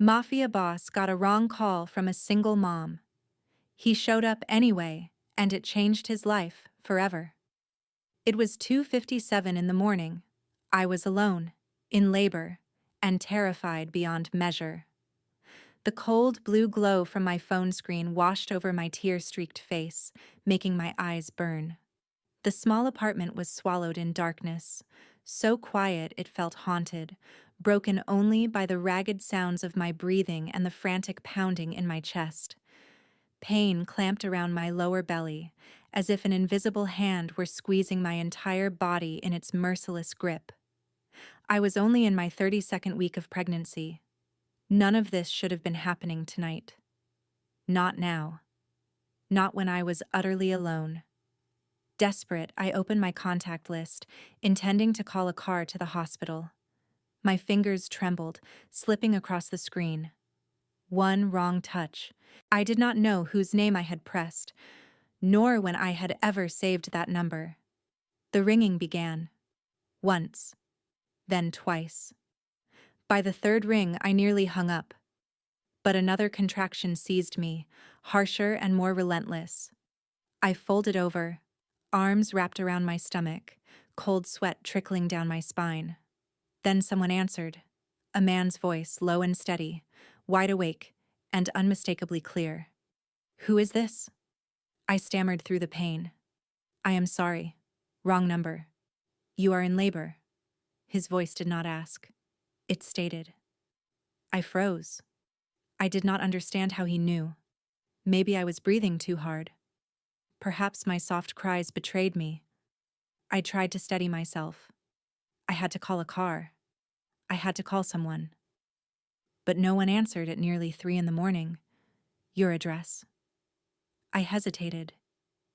Mafia boss got a wrong call from a single mom. He showed up anyway, and it changed his life forever. It was 2:57 in the morning. I was alone, in labor, and terrified beyond measure. The cold blue glow from my phone screen washed over my tear-streaked face, making my eyes burn. The small apartment was swallowed in darkness, so quiet it felt haunted, broken only by the ragged sounds of my breathing and the frantic pounding in my chest. Pain clamped around my lower belly, as if an invisible hand were squeezing my entire body in its merciless grip. I was only in my 32nd week of pregnancy. None of this should have been happening tonight. Not now. Not when I was utterly alone. Desperate, I opened my contact list, intending to call a car to the hospital. My fingers trembled, slipping across the screen. One wrong touch. I did not know whose name I had pressed, nor when I had ever saved that number. The ringing began. Once. Then twice. By the third ring, I nearly hung up. But another contraction seized me, harsher and more relentless. I folded over, arms wrapped around my stomach, cold sweat trickling down my spine. Then someone answered, a man's voice, low and steady, wide awake, and unmistakably clear. "Who is this?" I stammered through the pain. "I am sorry. Wrong number. You are in labor." His voice did not ask. It stated. I froze. I did not understand how he knew. Maybe I was breathing too hard. Perhaps my soft cries betrayed me. I tried to steady myself. I had to call a car. I had to call someone. But no one answered at nearly 3 in the morning. Your address. I hesitated.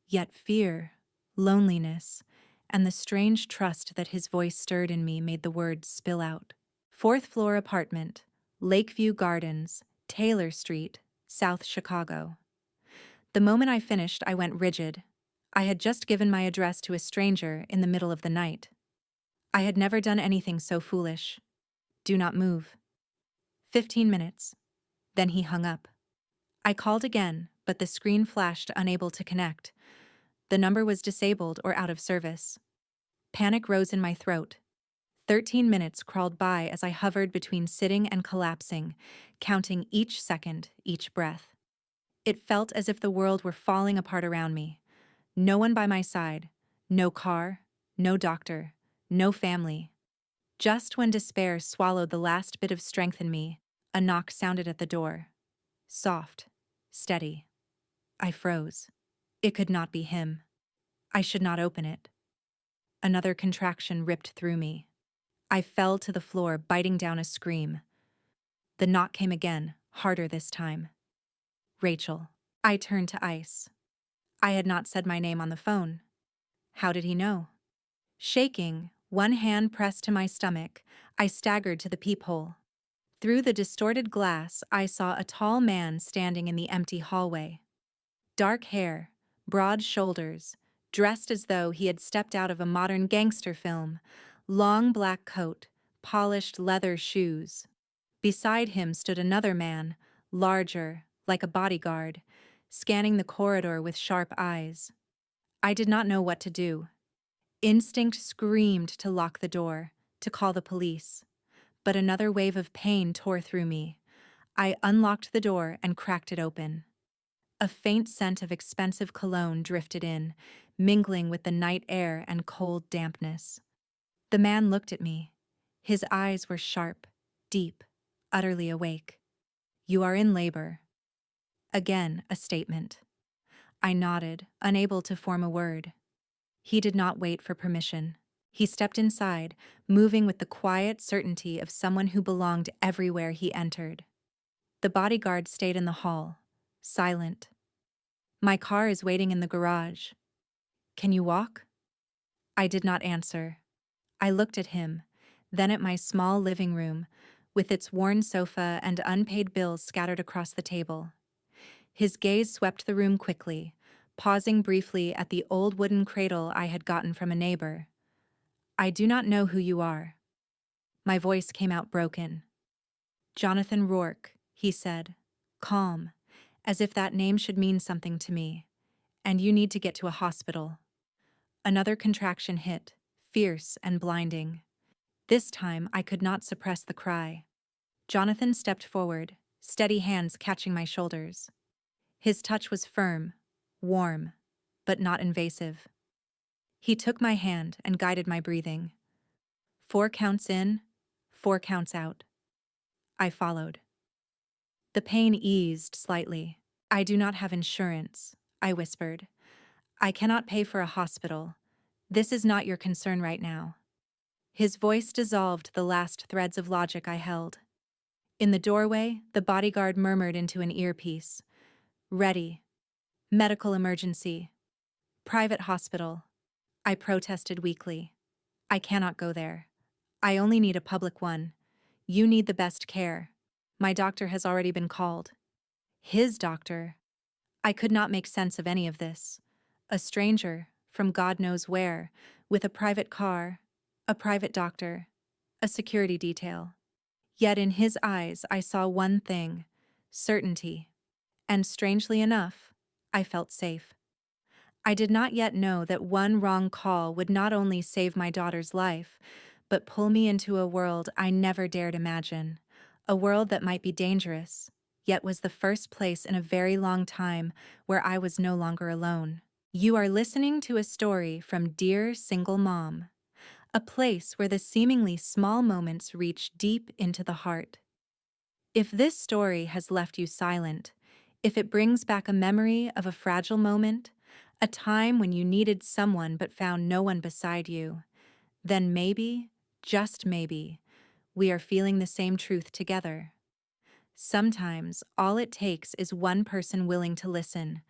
Yet fear, loneliness, and the strange trust that his voice stirred in me made the words spill out. 4th floor apartment, Lakeview Gardens, Taylor Street, South Chicago. The moment I finished, I went rigid. I had just given my address to a stranger in the middle of the night. I had never done anything so foolish. Do not move. 15 minutes. Then he hung up. I called again, but the screen flashed unable to connect. The number was disabled or out of service. Panic rose in my throat. 13 minutes crawled by as I hovered between sitting and collapsing, counting each second, each breath. It felt as if the world were falling apart around me. No one by my side, no car, no doctor, no family. Just when despair swallowed the last bit of strength in me, a knock sounded at the door. Soft, steady. I froze. It could not be him. I should not open it. Another contraction ripped through me. I fell to the floor, biting down a scream. The knock came again, harder this time. Rachel. I turned to ice. I had not said my name on the phone. How did he know? Shaking, one hand pressed to my stomach, I staggered to the peephole. Through the distorted glass, I saw a tall man standing in the empty hallway. Dark hair, broad shoulders, dressed as though he had stepped out of a modern gangster film, long black coat, polished leather shoes. Beside him stood another man, larger, like a bodyguard, scanning the corridor with sharp eyes. I did not know what to do. Instinct screamed to lock the door, to call the police. But another wave of pain tore through me. I unlocked the door and cracked it open. A faint scent of expensive cologne drifted in, mingling with the night air and cold dampness. The man looked at me. His eyes were sharp, deep, utterly awake. "You are in labor." Again, a statement. I nodded, unable to form a word. He did not wait for permission. He stepped inside, moving with the quiet certainty of someone who belonged everywhere he entered. The bodyguard stayed in the hall, silent. "My car is waiting in the garage. Can you walk?" I did not answer. I looked at him, then at my small living room, with its worn sofa and unpaid bills scattered across the table. His gaze swept the room quickly, pausing briefly at the old wooden cradle I had gotten from a neighbor. "I do not know who you are." My voice came out broken. Jonathan Rourke, he said, calm, as if that name should mean something to me. And you need to get to a hospital. Another contraction hit, fierce and blinding. This time I could not suppress the cry. Jonathan stepped forward, steady hands catching my shoulders. His touch was firm, warm, but not invasive. He took my hand and guided my breathing. 4 counts in, 4 counts out. I followed. The pain eased slightly. I do not have insurance, I whispered. I cannot pay for a hospital. This is not your concern right now. His voice dissolved the last threads of logic I held. In the doorway, the bodyguard murmured into an earpiece. Ready. Medical emergency. Private hospital. I protested weakly. I cannot go there. I only need a public one. You need the best care. My doctor has already been called. His doctor. I could not make sense of any of this. A stranger, from God knows where, with a private car, a private doctor, a security detail. Yet in his eyes I saw one thing, certainty. And strangely enough, I felt safe. I did not yet know that one wrong call would not only save my daughter's life, but pull me into a world I never dared imagine, a world that might be dangerous, yet was the first place in a very long time where I was no longer alone. You are listening to a story from Dear Single Mom, a place where the seemingly small moments reach deep into the heart. If this story has left you silent, if it brings back a memory of a fragile moment, a time when you needed someone but found no one beside you, then maybe, just maybe, we are feeling the same truth together. Sometimes all it takes is one person willing to listen,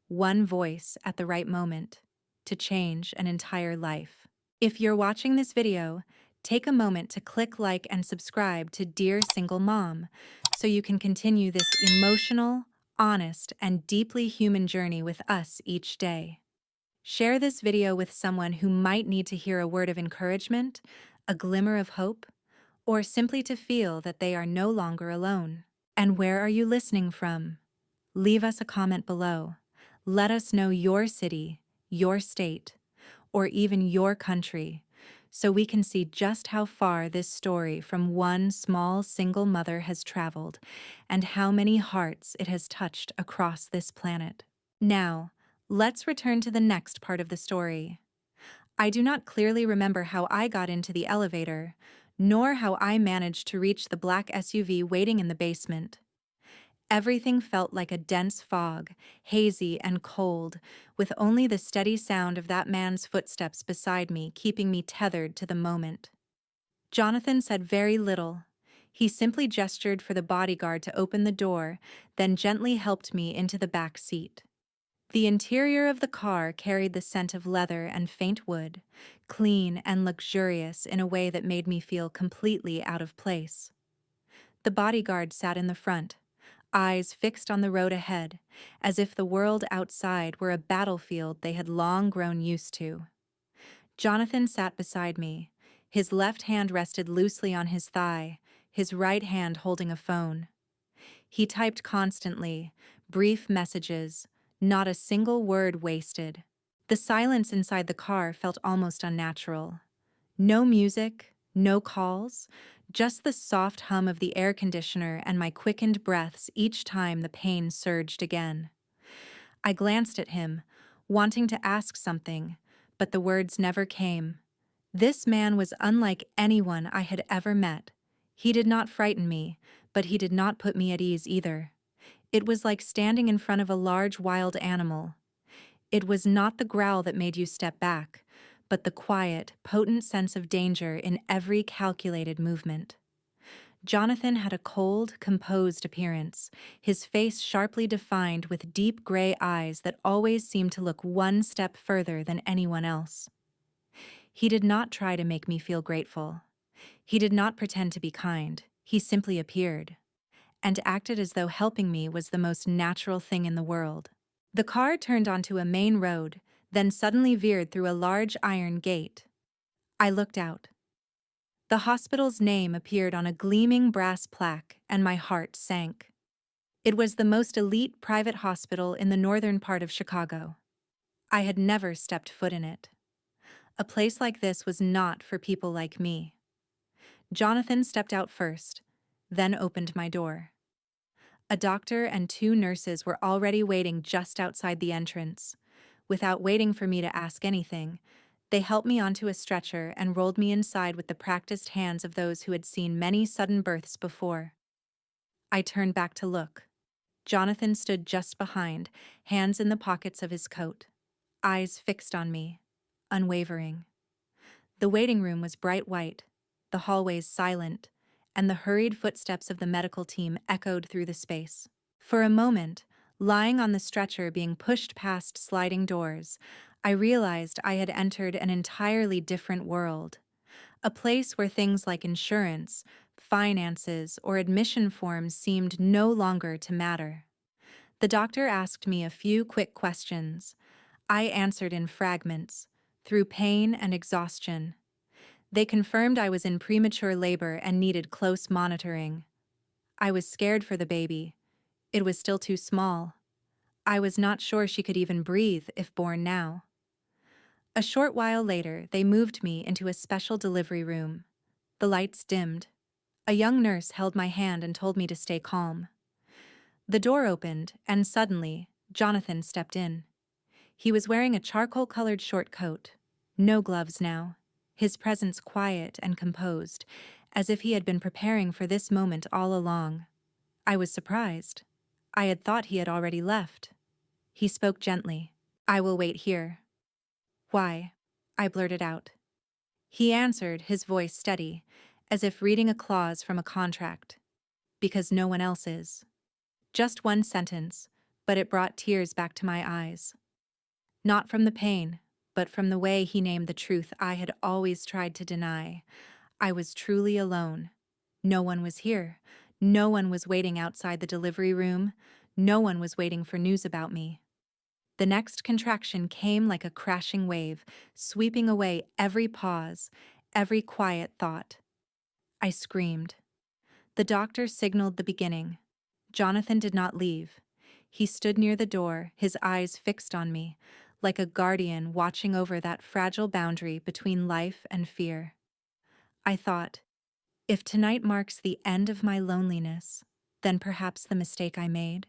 one voice at the right moment, to change an entire life. If you're watching this video, take a moment to click like and subscribe to Dear Single Mom so you can continue this emotional, honest, and deeply human journey with us each day. Share this video with someone who might need to hear a word of encouragement, a glimmer of hope, or simply to feel that they are no longer alone. And where are you listening from? Leave us a comment below. Let us know your city, your state, or even your country, so we can see just how far this story from one small single mother has traveled and how many hearts it has touched across this planet. Now, let's return to the next part of the story. I do not clearly remember how I got into the elevator, nor how I managed to reach the black SUV waiting in the basement. Everything felt like a dense fog, hazy and cold, with only the steady sound of that man's footsteps beside me keeping me tethered to the moment. Jonathan said very little. He simply gestured for the bodyguard to open the door, then gently helped me into the back seat. The interior of the car carried the scent of leather and faint wood, clean and luxurious in a way that made me feel completely out of place. The bodyguard sat in the front, eyes fixed on the road ahead, as if the world outside were a battlefield they had long grown used to. Jonathan sat beside me. His left hand rested loosely on his thigh, his right hand holding a phone. He typed constantly, brief messages, not a single word wasted. The silence inside the car felt almost unnatural. No music, no calls, just the soft hum of the air conditioner and my quickened breaths each time the pain surged again. I glanced at him, wanting to ask something, but the words never came. This man was unlike anyone I had ever met. He did not frighten me, but he did not put me at ease either. It was like standing in front of a large wild animal. It was not the growl that made you step back, but the quiet, potent sense of danger in every calculated movement. Jonathan had a cold, composed appearance, his face sharply defined with deep gray eyes that always seemed to look one step further than anyone else. He did not try to make me feel grateful. He did not pretend to be kind. He simply appeared, and acted as though helping me was the most natural thing in the world. The car turned onto a main road, then suddenly veered through a large iron gate. I looked out. The hospital's name appeared on a gleaming brass plaque, and my heart sank. It was the most elite private hospital in the northern part of Chicago. I had never stepped foot in it. A place like this was not for people like me. Jonathan stepped out first, then opened my door. A doctor and 2 nurses were already waiting just outside the entrance. Without waiting for me to ask anything, they helped me onto a stretcher and rolled me inside with the practiced hands of those who had seen many sudden births before. I turned back to look. Jonathan stood just behind, hands in the pockets of his coat, eyes fixed on me, unwavering. The waiting room was bright white, the hallways silent, and the hurried footsteps of the medical team echoed through the space. For a moment, lying on the stretcher being pushed past sliding doors, I realized I had entered an entirely different world. A place where things like insurance, finances, or admission forms seemed no longer to matter. The doctor asked me a few quick questions. I answered in fragments, through pain and exhaustion. They confirmed I was in premature labor and needed close monitoring. I was scared for the baby. It was still too small. I was not sure she could even breathe if born now. A short while later, they moved me into a special delivery room. The lights dimmed. A young nurse held my hand and told me to stay calm. The door opened, and suddenly, Jonathan stepped in. He was wearing a charcoal-colored short coat. No gloves now. His presence quiet and composed, as if he had been preparing for this moment all along. I was surprised. I had thought he had already left. He spoke gently. "I will wait here." "Why?" I blurted out. He answered, his voice steady, as if reading a clause from a contract. "Because no one else is." Just one sentence, but it brought tears back to my eyes. Not from the pain, but from the way he named the truth I had always tried to deny. I was truly alone. No one was here. No one was waiting outside the delivery room. No one was waiting for news about me. The next contraction came like a crashing wave, sweeping away every pause, every quiet thought. I screamed. The doctor signaled the beginning. Jonathan did not leave. He stood near the door, his eyes fixed on me, like a guardian watching over that fragile boundary between life and fear. I thought, if tonight marks the end of my loneliness, then perhaps the mistake I made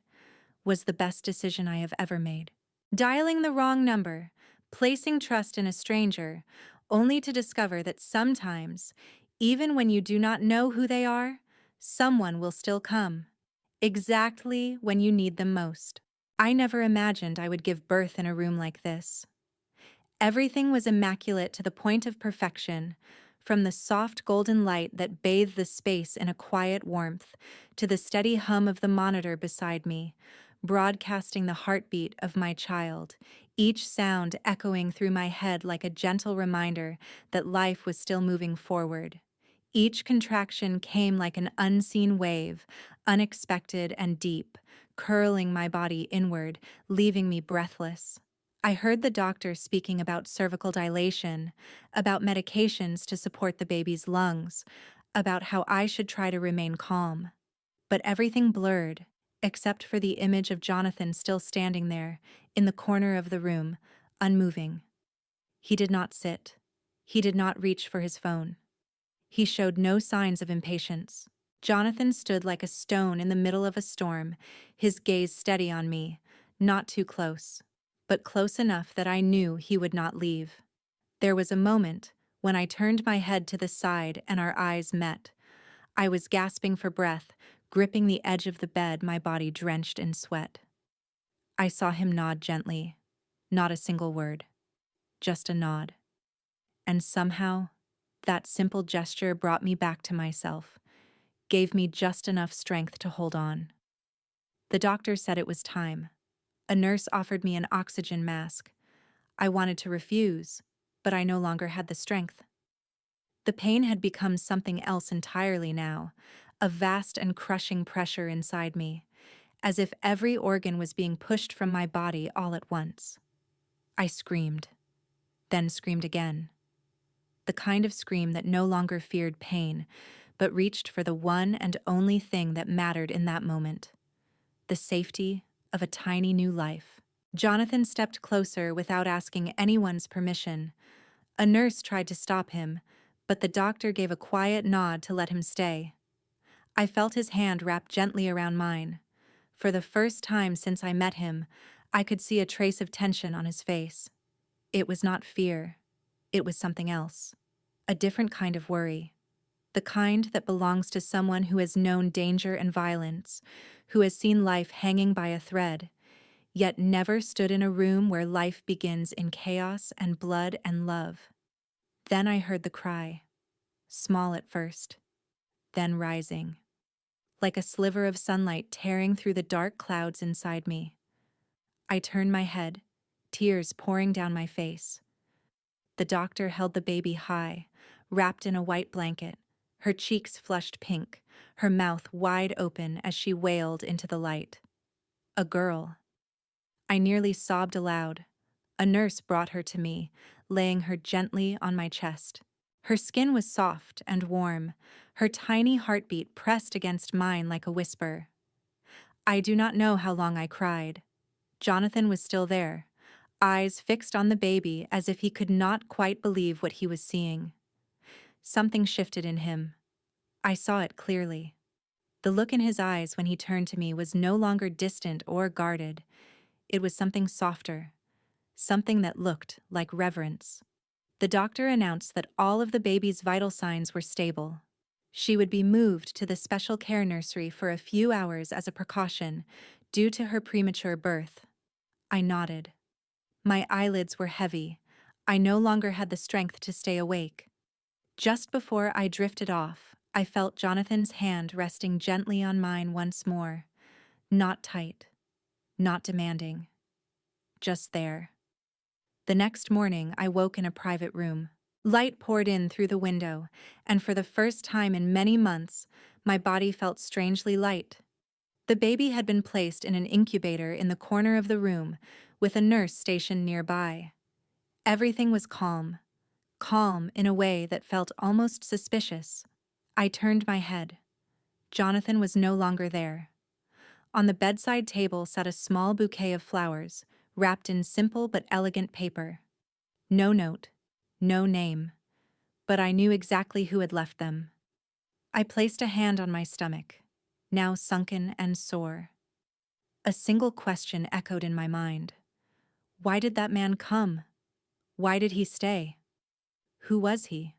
was the best decision I have ever made. Dialing the wrong number, placing trust in a stranger, only to discover that sometimes, even when you do not know who they are, someone will still come, exactly when you need them most. I never imagined I would give birth in a room like this. Everything was immaculate to the point of perfection, from the soft golden light that bathed the space in a quiet warmth, to the steady hum of the monitor beside me, broadcasting the heartbeat of my child, each sound echoing through my head like a gentle reminder that life was still moving forward. Each contraction came like an unseen wave, unexpected and deep, curling my body inward, leaving me breathless. I heard the doctor speaking about cervical dilation, about medications to support the baby's lungs, about how I should try to remain calm. But everything blurred, except for the image of Jonathan still standing there, in the corner of the room, unmoving. He did not sit. He did not reach for his phone. He showed no signs of impatience. Jonathan stood like a stone in the middle of a storm, his gaze steady on me, not too close, but close enough that I knew he would not leave. There was a moment when I turned my head to the side and our eyes met. I was gasping for breath, gripping the edge of the bed, my body drenched in sweat. I saw him nod gently, not a single word, just a nod. And somehow, that simple gesture brought me back to myself, gave me just enough strength to hold on. The doctor said it was time. A nurse offered me an oxygen mask. I wanted to refuse, but I no longer had the strength. The pain had become something else entirely now, a vast and crushing pressure inside me, as if every organ was being pushed from my body all at once. I screamed, then screamed again. the kind of scream that no longer feared pain, but reached for the one and only thing that mattered in that moment: the safety of a tiny new life. Jonathan stepped closer without asking anyone's permission. A nurse tried to stop him, but the doctor gave a quiet nod to let him stay. I felt his hand wrap gently around mine. For the first time since I met him, I could see a trace of tension on his face. It was not fear. It was something else. A different kind of worry. The kind that belongs to someone who has known danger and violence, who has seen life hanging by a thread, yet never stood in a room where life begins in chaos and blood and love. Then I heard the cry, small at first, then rising, like a sliver of sunlight tearing through the dark clouds inside me. I turned my head, tears pouring down my face. The doctor held the baby high, wrapped in a white blanket, her cheeks flushed pink, her mouth wide open as she wailed into the light. A girl. I nearly sobbed aloud. A nurse brought her to me, laying her gently on my chest. Her skin was soft and warm, her tiny heartbeat pressed against mine like a whisper. I do not know how long I cried. Jonathan was still there, eyes fixed on the baby as if he could not quite believe what he was seeing. Something shifted in him. I saw it clearly. The look in his eyes when he turned to me was no longer distant or guarded. It was something softer, something that looked like reverence. The doctor announced that all of the baby's vital signs were stable. She would be moved to the special care nursery for a few hours as a precaution due to her premature birth. I nodded. My eyelids were heavy. I no longer had the strength to stay awake. Just before I drifted off, I felt Jonathan's hand resting gently on mine once more. Not tight, not demanding, just there. The next morning, I woke in a private room. Light poured in through the window, and for the first time in many months, my body felt strangely light. The baby had been placed in an incubator in the corner of the room, with a nurse stationed nearby. Everything was calm, calm in a way that felt almost suspicious. I turned my head. Jonathan was no longer there. On the bedside table sat a small bouquet of flowers, wrapped in simple but elegant paper. No note, no name, but I knew exactly who had left them. I placed a hand on my stomach, now sunken and sore. A single question echoed in my mind. Why did that man come? Why did he stay? Who was he?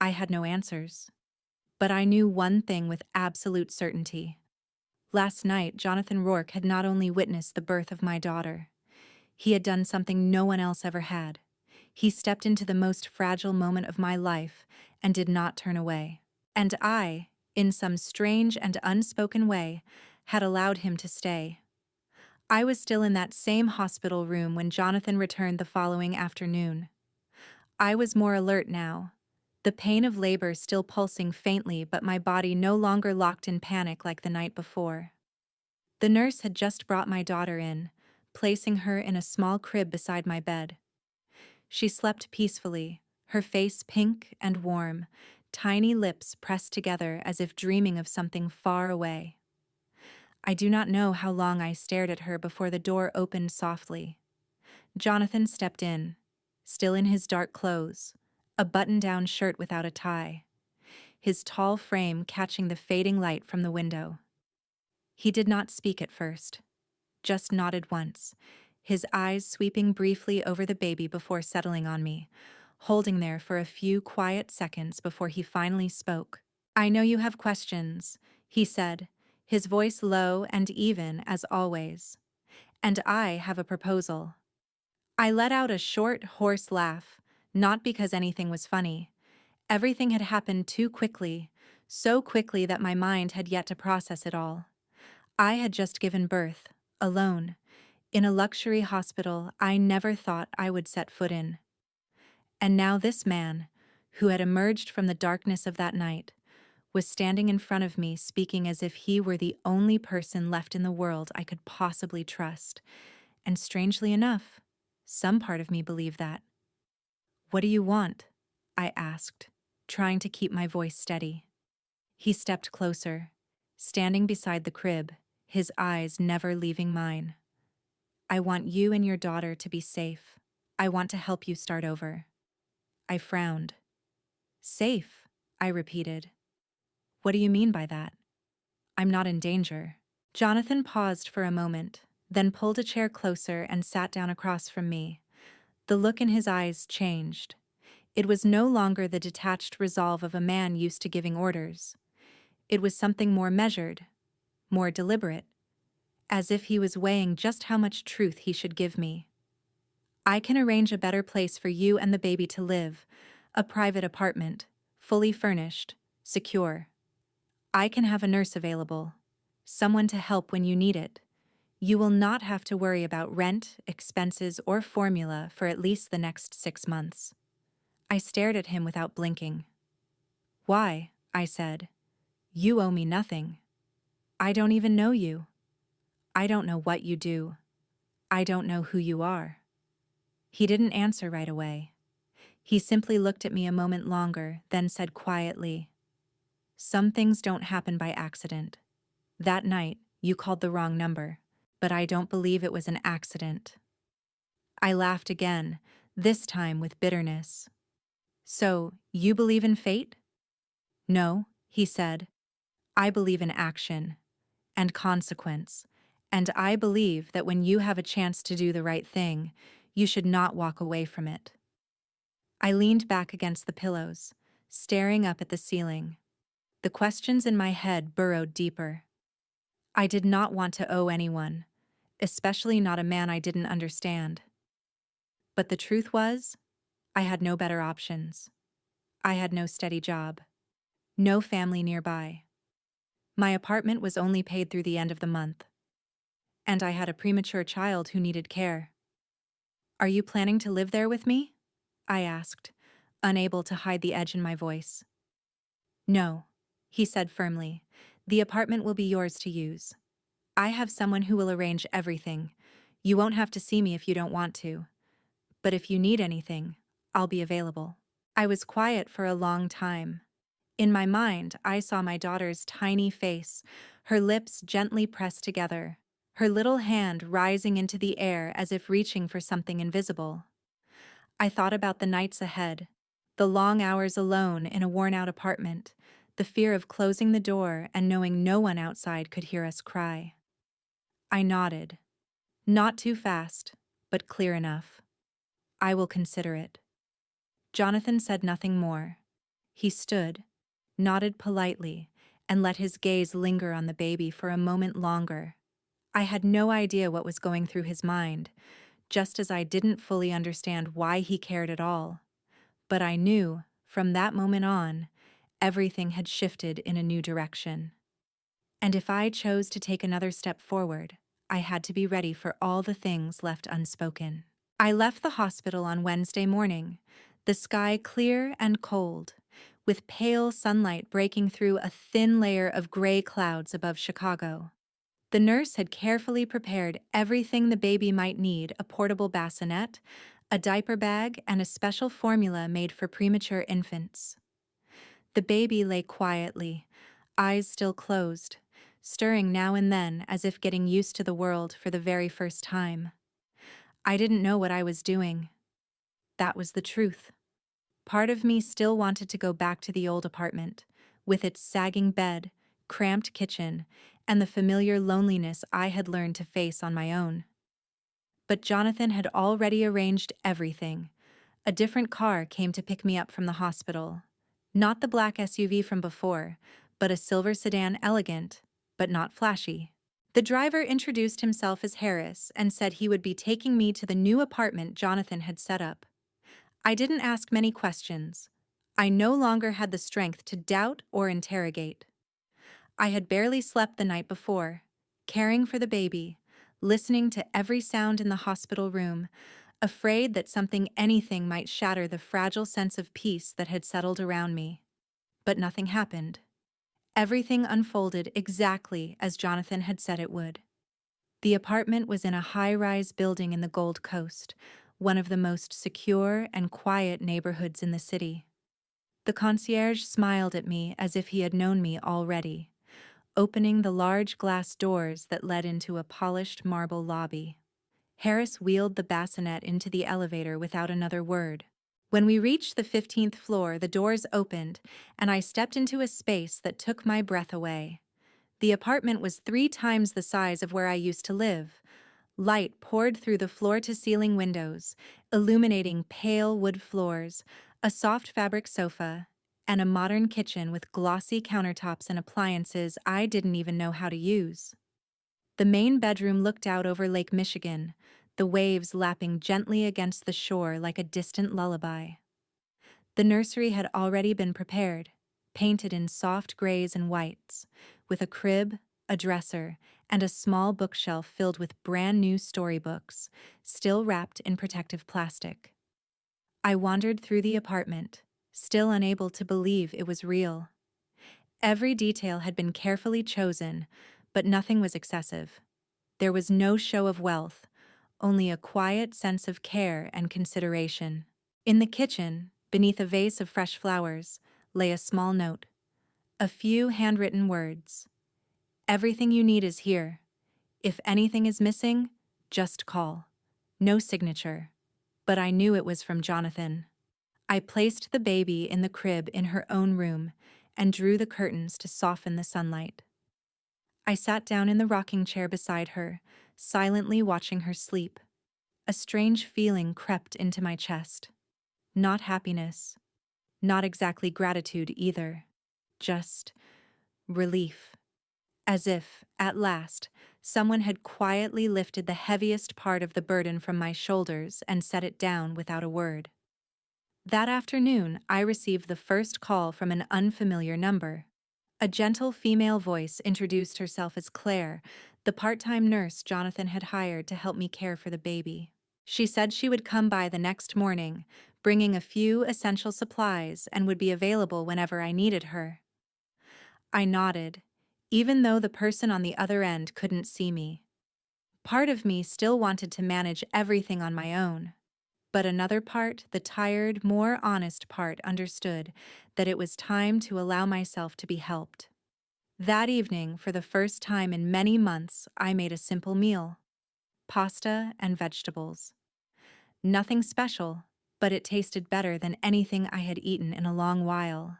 I had no answers. But I knew one thing with absolute certainty. Last night, Jonathan Rourke had not only witnessed the birth of my daughter, he had done something no one else ever had. He stepped into the most fragile moment of my life and did not turn away. And I, in some strange and unspoken way, had allowed him to stay. I was still in that same hospital room when Jonathan returned the following afternoon. I was more alert now, the pain of labor still pulsing faintly, but my body no longer locked in panic like the night before. The nurse had just brought my daughter in, placing her in a small crib beside my bed. She slept peacefully, her face pink and warm, tiny lips pressed together as if dreaming of something far away. I do not know how long I stared at her before the door opened softly. Jonathan stepped in, still in his dark clothes, a button-down shirt without a tie, his tall frame catching the fading light from the window. He did not speak at first, just nodded once, his eyes sweeping briefly over the baby before settling on me, holding there for a few quiet seconds before he finally spoke. "I know you have questions," he said, his voice low and even as always. "And I have a proposal." I let out a short, hoarse laugh, not because anything was funny. Everything had happened too quickly, so quickly that my mind had yet to process it all. I had just given birth, alone, in a luxury hospital I never thought I would set foot in. And now this man, who had emerged from the darkness of that night, was standing in front of me speaking as if he were the only person left in the world I could possibly trust. And strangely enough, some part of me believed that. "What do you want?" I asked, trying to keep my voice steady. He stepped closer, standing beside the crib, his eyes never leaving mine. I want you and your daughter to be safe. I want to help you start over. I frowned. Safe, I repeated. What do you mean by that? I'm not in danger. Jonathan paused for a moment, then pulled a chair closer and sat down across from me. The look in his eyes changed. It was no longer the detached resolve of a man used to giving orders. It was something more measured, more deliberate, as if he was weighing just how much truth he should give me. I can arrange a better place for you and the baby to live, a private apartment, fully furnished, secure. I can have a nurse available, someone to help when you need it. You will not have to worry about rent, expenses, or formula for at least the next 6 months. I stared at him without blinking. Why? I said. You owe me nothing. I don't even know you. I don't know what you do. I don't know who you are. He didn't answer right away. He simply looked at me a moment longer, then said quietly, Some things don't happen by accident. That night, you called the wrong number, but I don't believe it was an accident. I laughed again, this time with bitterness. So, you believe in fate? No, he said. I believe in action and consequence, and I believe that when you have a chance to do the right thing, you should not walk away from it. I leaned back against the pillows, staring up at the ceiling. The questions in my head burrowed deeper. I did not want to owe anyone, especially not a man I didn't understand. But the truth was, I had no better options. I had no steady job, no family nearby. My apartment was only paid through the end of the month. And I had a premature child who needed care. Are you planning to live there with me? I asked, unable to hide the edge in my voice. No, he said firmly. The apartment will be yours to use. I have someone who will arrange everything. You won't have to see me if you don't want to. But if you need anything, I'll be available. I was quiet for a long time. In my mind, I saw my daughter's tiny face, her lips gently pressed together, her little hand rising into the air as if reaching for something invisible. I thought about the nights ahead, the long hours alone in a worn-out apartment, the fear of closing the door and knowing no one outside could hear us cry. I nodded. Not too fast, but clear enough. I will consider it. Jonathan said nothing more. He stood, nodded politely, and let his gaze linger on the baby for a moment longer. I had no idea what was going through his mind, just as I didn't fully understand why he cared at all. But I knew, from that moment on, everything had shifted in a new direction. And if I chose to take another step forward, I had to be ready for all the things left unspoken. I left the hospital on Wednesday morning, the sky clear and cold, with pale sunlight breaking through a thin layer of gray clouds above Chicago. The nurse had carefully prepared everything the baby might need: a portable bassinet, a diaper bag, and a special formula made for premature infants. The baby lay quietly, eyes still closed, stirring now and then as if getting used to the world for the very first time. I didn't know what I was doing. That was the truth. Part of me still wanted to go back to the old apartment, with its sagging bed, cramped kitchen, and the familiar loneliness I had learned to face on my own. But Jonathan had already arranged everything. A different car came to pick me up from the hospital. Not the black SUV from before, but a silver sedan, elegant, but not flashy. The driver introduced himself as Harris and said he would be taking me to the new apartment Jonathan had set up. I didn't ask many questions. I no longer had the strength to doubt or interrogate. I had barely slept the night before, caring for the baby, listening to every sound in the hospital room, afraid that anything might shatter the fragile sense of peace that had settled around me. But nothing happened. Everything unfolded exactly as Jonathan had said it would. The apartment was in a high-rise building in the Gold Coast, one of the most secure and quiet neighborhoods in the city. The concierge smiled at me as if he had known me already, opening the large glass doors that led into a polished marble lobby. Harris wheeled the bassinet into the elevator without another word. When we reached the 15th floor, the doors opened, and I stepped into a space that took my breath away. The apartment was 3 times the size of where I used to live. Light poured through the floor-to-ceiling windows, illuminating pale wood floors, a soft fabric sofa, and a modern kitchen with glossy countertops and appliances I didn't even know how to use. The main bedroom looked out over Lake Michigan, the waves lapping gently against the shore like a distant lullaby. The nursery had already been prepared, painted in soft grays and whites, with a crib, a dresser, and a small bookshelf filled with brand-new storybooks, still wrapped in protective plastic. I wandered through the apartment, still unable to believe it was real. Every detail had been carefully chosen, but nothing was excessive. There was no show of wealth, only a quiet sense of care and consideration. In the kitchen, beneath a vase of fresh flowers, lay a small note. A few handwritten words. "Everything you need is here. If anything is missing, just call." No signature, but I knew it was from Jonathan. I placed the baby in the crib in her own room and drew the curtains to soften the sunlight. I sat down in the rocking chair beside her, silently watching her sleep. A strange feeling crept into my chest. Not happiness, not exactly gratitude either, just relief. As if, at last, someone had quietly lifted the heaviest part of the burden from my shoulders and set it down without a word. That afternoon, I received the first call from an unfamiliar number. A gentle female voice introduced herself as Claire, the part-time nurse Jonathan had hired to help me care for the baby. She said she would come by the next morning, bringing a few essential supplies, and would be available whenever I needed her. I nodded, even though the person on the other end couldn't see me. Part of me still wanted to manage everything on my own. But another part, the tired, more honest part, understood that it was time to allow myself to be helped. That evening, for the first time in many months, I made a simple meal: pasta and vegetables. Nothing special, but it tasted better than anything I had eaten in a long while.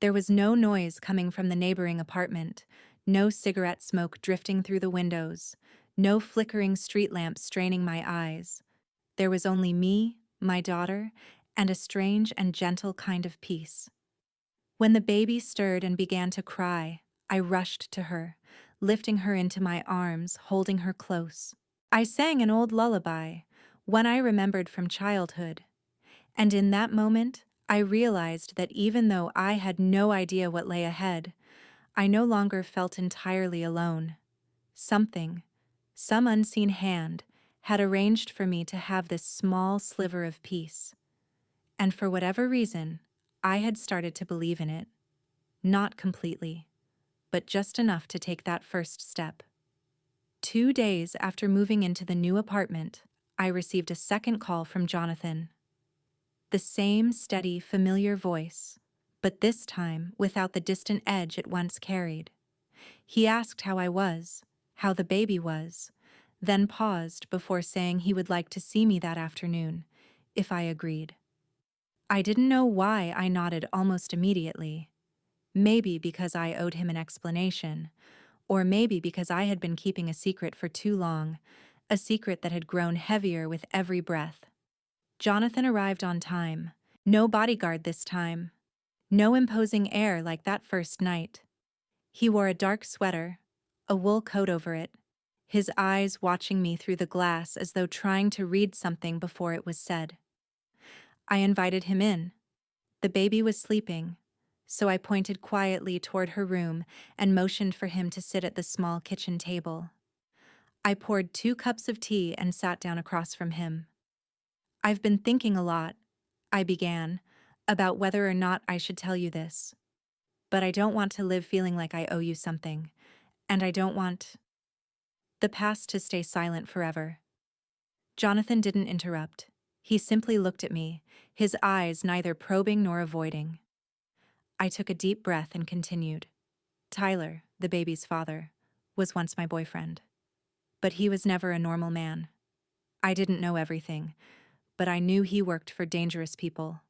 There was no noise coming from the neighboring apartment, no cigarette smoke drifting through the windows, no flickering street lamps straining my eyes. There was only me, my daughter, and a strange and gentle kind of peace. When the baby stirred and began to cry, I rushed to her, lifting her into my arms, holding her close. I sang an old lullaby, one I remembered from childhood, and in that moment, I realized that even though I had no idea what lay ahead, I no longer felt entirely alone. Something, some unseen hand, had arranged for me to have this small sliver of peace. And for whatever reason, I had started to believe in it. Not completely, but just enough to take that first step. 2 days after moving into the new apartment, I received a second call from Jonathan. The same steady, familiar voice, but this time without the distant edge it once carried. He asked how I was, how the baby was, then paused before saying he would like to see me that afternoon, if I agreed. I didn't know why I nodded almost immediately. Maybe because I owed him an explanation, or maybe because I had been keeping a secret for too long, a secret that had grown heavier with every breath. Jonathan arrived on time. No bodyguard this time. No imposing air like that first night. He wore a dark sweater, a wool coat over it, his eyes watching me through the glass as though trying to read something before it was said. I invited him in. The baby was sleeping, so I pointed quietly toward her room and motioned for him to sit at the small kitchen table. I poured 2 cups of tea and sat down across from him. "I've been thinking a lot," I began, "about whether or not I should tell you this. But I don't want to live feeling like I owe you something, and I don't want the past to stay silent forever." Jonathan didn't interrupt. He simply looked at me, his eyes neither probing nor avoiding. I took a deep breath and continued. Tyler, the baby's father, was once my boyfriend. But he was never a normal man. I didn't know everything, but I knew he worked for dangerous people,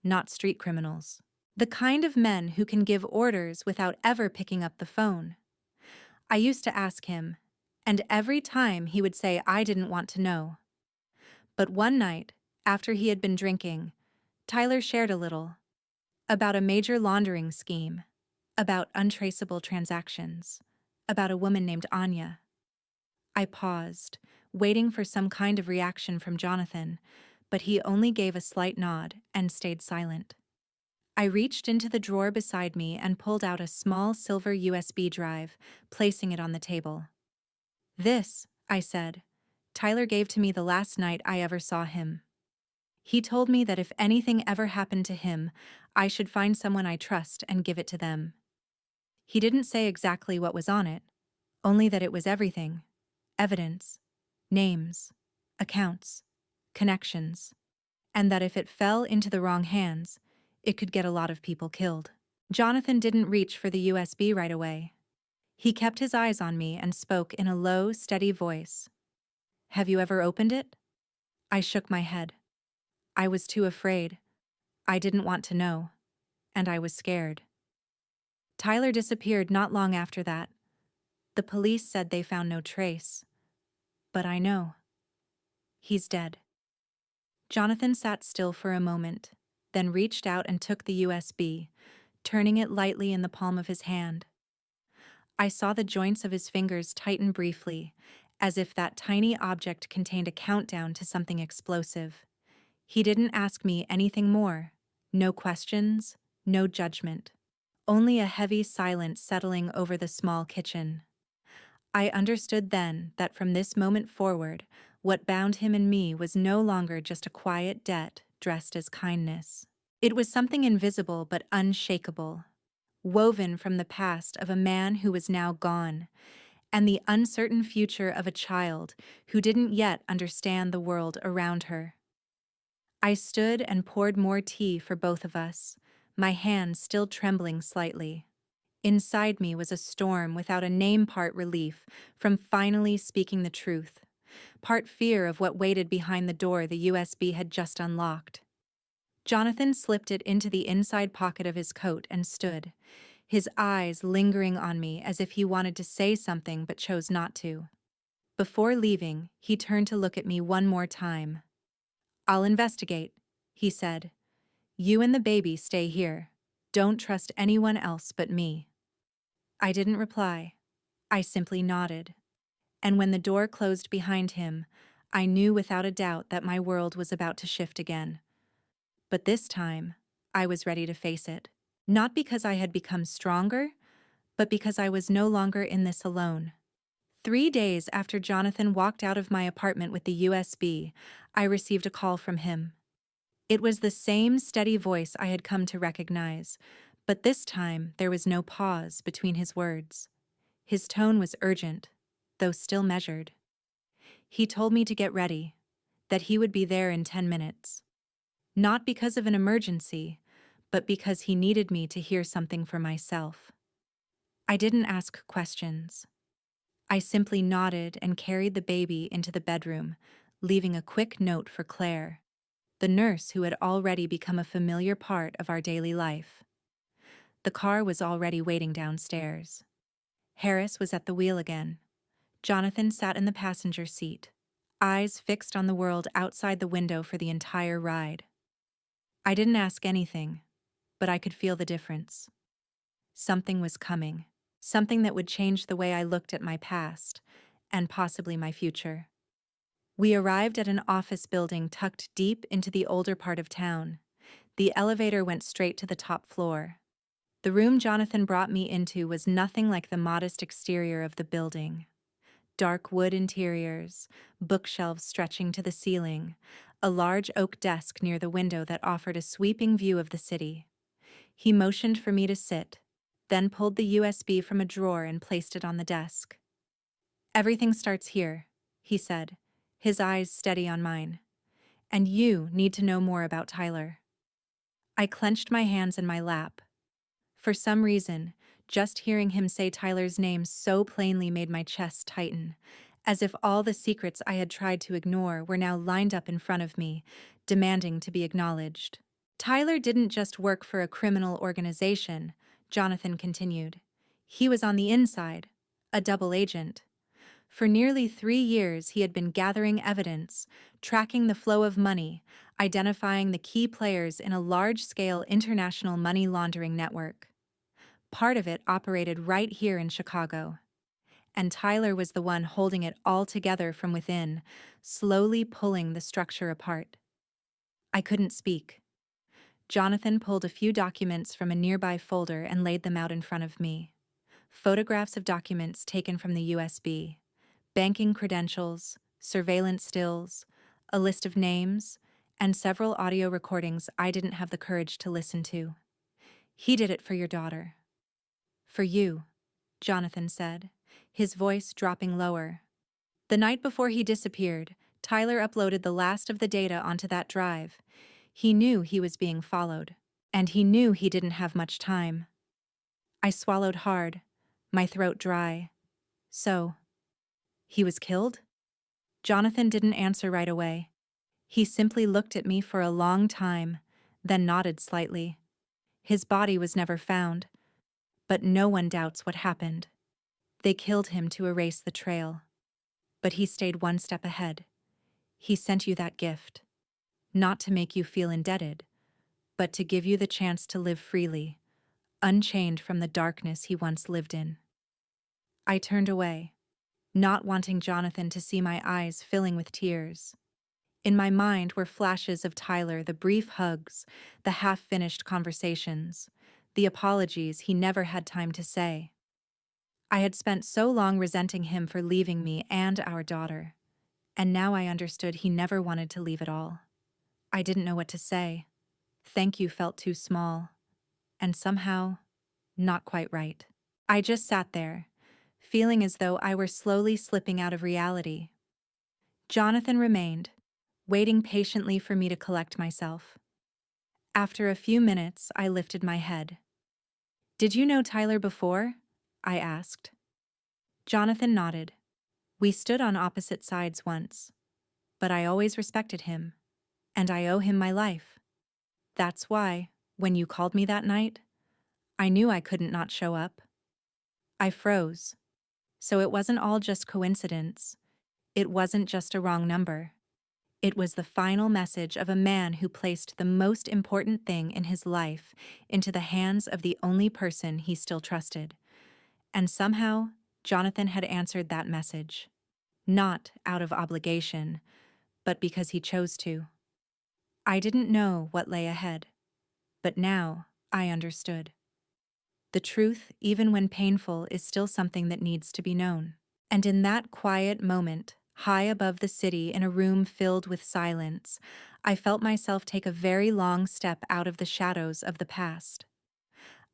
not street criminals. The kind of men who can give orders without ever picking up the phone. I used to ask him, and every time he would say I didn't want to know. But one night, after he had been drinking, Tyler shared a little about a major laundering scheme, about untraceable transactions, about a woman named Anya. I paused, waiting for some kind of reaction from Jonathan, but he only gave a slight nod and stayed silent. I reached into the drawer beside me and pulled out a small silver USB drive, placing it on the table. This, I said, Tyler gave to me the last night I ever saw him. He told me that if anything ever happened to him, I should find someone I trust and give it to them. He didn't say exactly what was on it, only that it was everything: evidence, names, accounts, connections, and that if it fell into the wrong hands, it could get a lot of people killed. Jonathan didn't reach for the USB right away. He kept his eyes on me and spoke in a low, steady voice. Have you ever opened it? I shook my head. I was too afraid. I didn't want to know. And I was scared. Tyler disappeared not long after that. The police said they found no trace. But I know. He's dead. Jonathan sat still for a moment, then reached out and took the USB, turning it lightly in the palm of his hand. I saw the joints of his fingers tighten briefly, as if that tiny object contained a countdown to something explosive. He didn't ask me anything more. No questions, no judgment. Only a heavy silence settling over the small kitchen. I understood then that from this moment forward, what bound him and me was no longer just a quiet debt dressed as kindness. It was something invisible but unshakable, woven from the past of a man who was now gone, and the uncertain future of a child who didn't yet understand the world around her. I stood and poured more tea for both of us, my hand still trembling slightly. Inside me was a storm without a name, part relief from finally speaking the truth, part fear of what waited behind the door the USB had just unlocked. Jonathan slipped it into the inside pocket of his coat and stood, his eyes lingering on me as if he wanted to say something but chose not to. Before leaving, he turned to look at me one more time. I'll investigate, he said. You and the baby stay here. Don't trust anyone else but me. I didn't reply. I simply nodded. And when the door closed behind him, I knew without a doubt that my world was about to shift again. But this time, I was ready to face it. Not because I had become stronger, but because I was no longer in this alone. 3 days after Jonathan walked out of my apartment with the USB, I received a call from him. It was the same steady voice I had come to recognize, but this time there was no pause between his words. His tone was urgent, though still measured. He told me to get ready, that he would be there in 10 minutes. Not because of an emergency, but because he needed me to hear something for myself. I didn't ask questions. I simply nodded and carried the baby into the bedroom, leaving a quick note for Claire, the nurse who had already become a familiar part of our daily life. The car was already waiting downstairs. Harris was at the wheel again. Jonathan sat in the passenger seat, eyes fixed on the world outside the window for the entire ride. I didn't ask anything, but I could feel the difference. Something was coming, something that would change the way I looked at my past, and possibly my future. We arrived at an office building tucked deep into the older part of town. The elevator went straight to the top floor. The room Jonathan brought me into was nothing like the modest exterior of the building. Dark wood interiors, bookshelves stretching to the ceiling, a large oak desk near the window that offered a sweeping view of the city. He motioned for me to sit, then pulled the USB from a drawer and placed it on the desk. Everything starts here, he said, his eyes steady on mine. And you need to know more about Tyler. I clenched my hands in my lap. For some reason, just hearing him say Tyler's name so plainly made my chest tighten, as if all the secrets I had tried to ignore were now lined up in front of me, demanding to be acknowledged. Tyler didn't just work for a criminal organization, Jonathan continued. He was on the inside, a double agent. For nearly 3 years, he had been gathering evidence, tracking the flow of money, identifying the key players in a large-scale international money laundering network. Part of it operated right here in Chicago, and Tyler was the one holding it all together from within, slowly pulling the structure apart. I couldn't speak. Jonathan pulled a few documents from a nearby folder and laid them out in front of me. Photographs of documents taken from the USB, banking credentials, surveillance stills, a list of names, and several audio recordings I didn't have the courage to listen to. He did it for your daughter. For you, Jonathan said, his voice dropping lower. The night before he disappeared, Tyler uploaded the last of the data onto that drive. He knew he was being followed, and he knew he didn't have much time. I swallowed hard, my throat dry. So, he was killed? Jonathan didn't answer right away. He simply looked at me for a long time, then nodded slightly. His body was never found, but no one doubts what happened. They killed him to erase the trail. But he stayed one step ahead. He sent you that gift, not to make you feel indebted, but to give you the chance to live freely, unchained from the darkness he once lived in. I turned away, not wanting Jonathan to see my eyes filling with tears. In my mind were flashes of Tyler, the brief hugs, the half-finished conversations, the apologies he never had time to say. I had spent so long resenting him for leaving me and our daughter, and now I understood he never wanted to leave at all. I didn't know what to say. Thank you felt too small, and somehow, not quite right. I just sat there, feeling as though I were slowly slipping out of reality. Jonathan remained, waiting patiently for me to collect myself. After a few minutes, I lifted my head. Did you know Tyler before? I asked. Jonathan nodded. We stood on opposite sides once, but I always respected him, and I owe him my life. That's why, when you called me that night, I knew I couldn't not show up. I froze. So it wasn't all just coincidence. It wasn't just a wrong number. It was the final message of a man who placed the most important thing in his life into the hands of the only person he still trusted. And somehow, Jonathan had answered that message. Not out of obligation, but because he chose to. I didn't know what lay ahead, but now I understood. The truth, even when painful, is still something that needs to be known. And in that quiet moment, high above the city in a room filled with silence, I felt myself take a very long step out of the shadows of the past.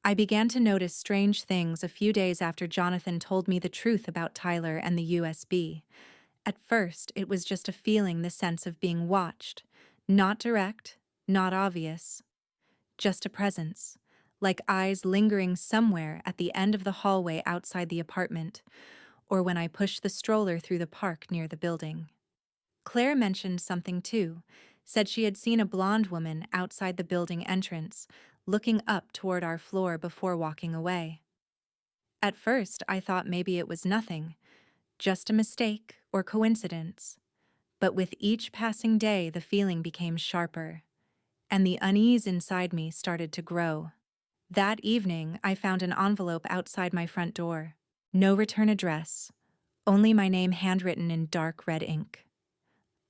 I began to notice strange things a few days after Jonathan told me the truth about Tyler and the USB. At first, it was just a feeling, the sense of being watched. Not direct, not obvious. Just a presence, like eyes lingering somewhere at the end of the hallway outside the apartment, or when I pushed the stroller through the park near the building. Claire mentioned something too, said she had seen a blonde woman outside the building entrance, looking up toward our floor before walking away. At first, I thought maybe it was nothing, just a mistake or coincidence. But with each passing day, the feeling became sharper, and the unease inside me started to grow. That evening, I found an envelope outside my front door. No return address, only my name handwritten in dark red ink.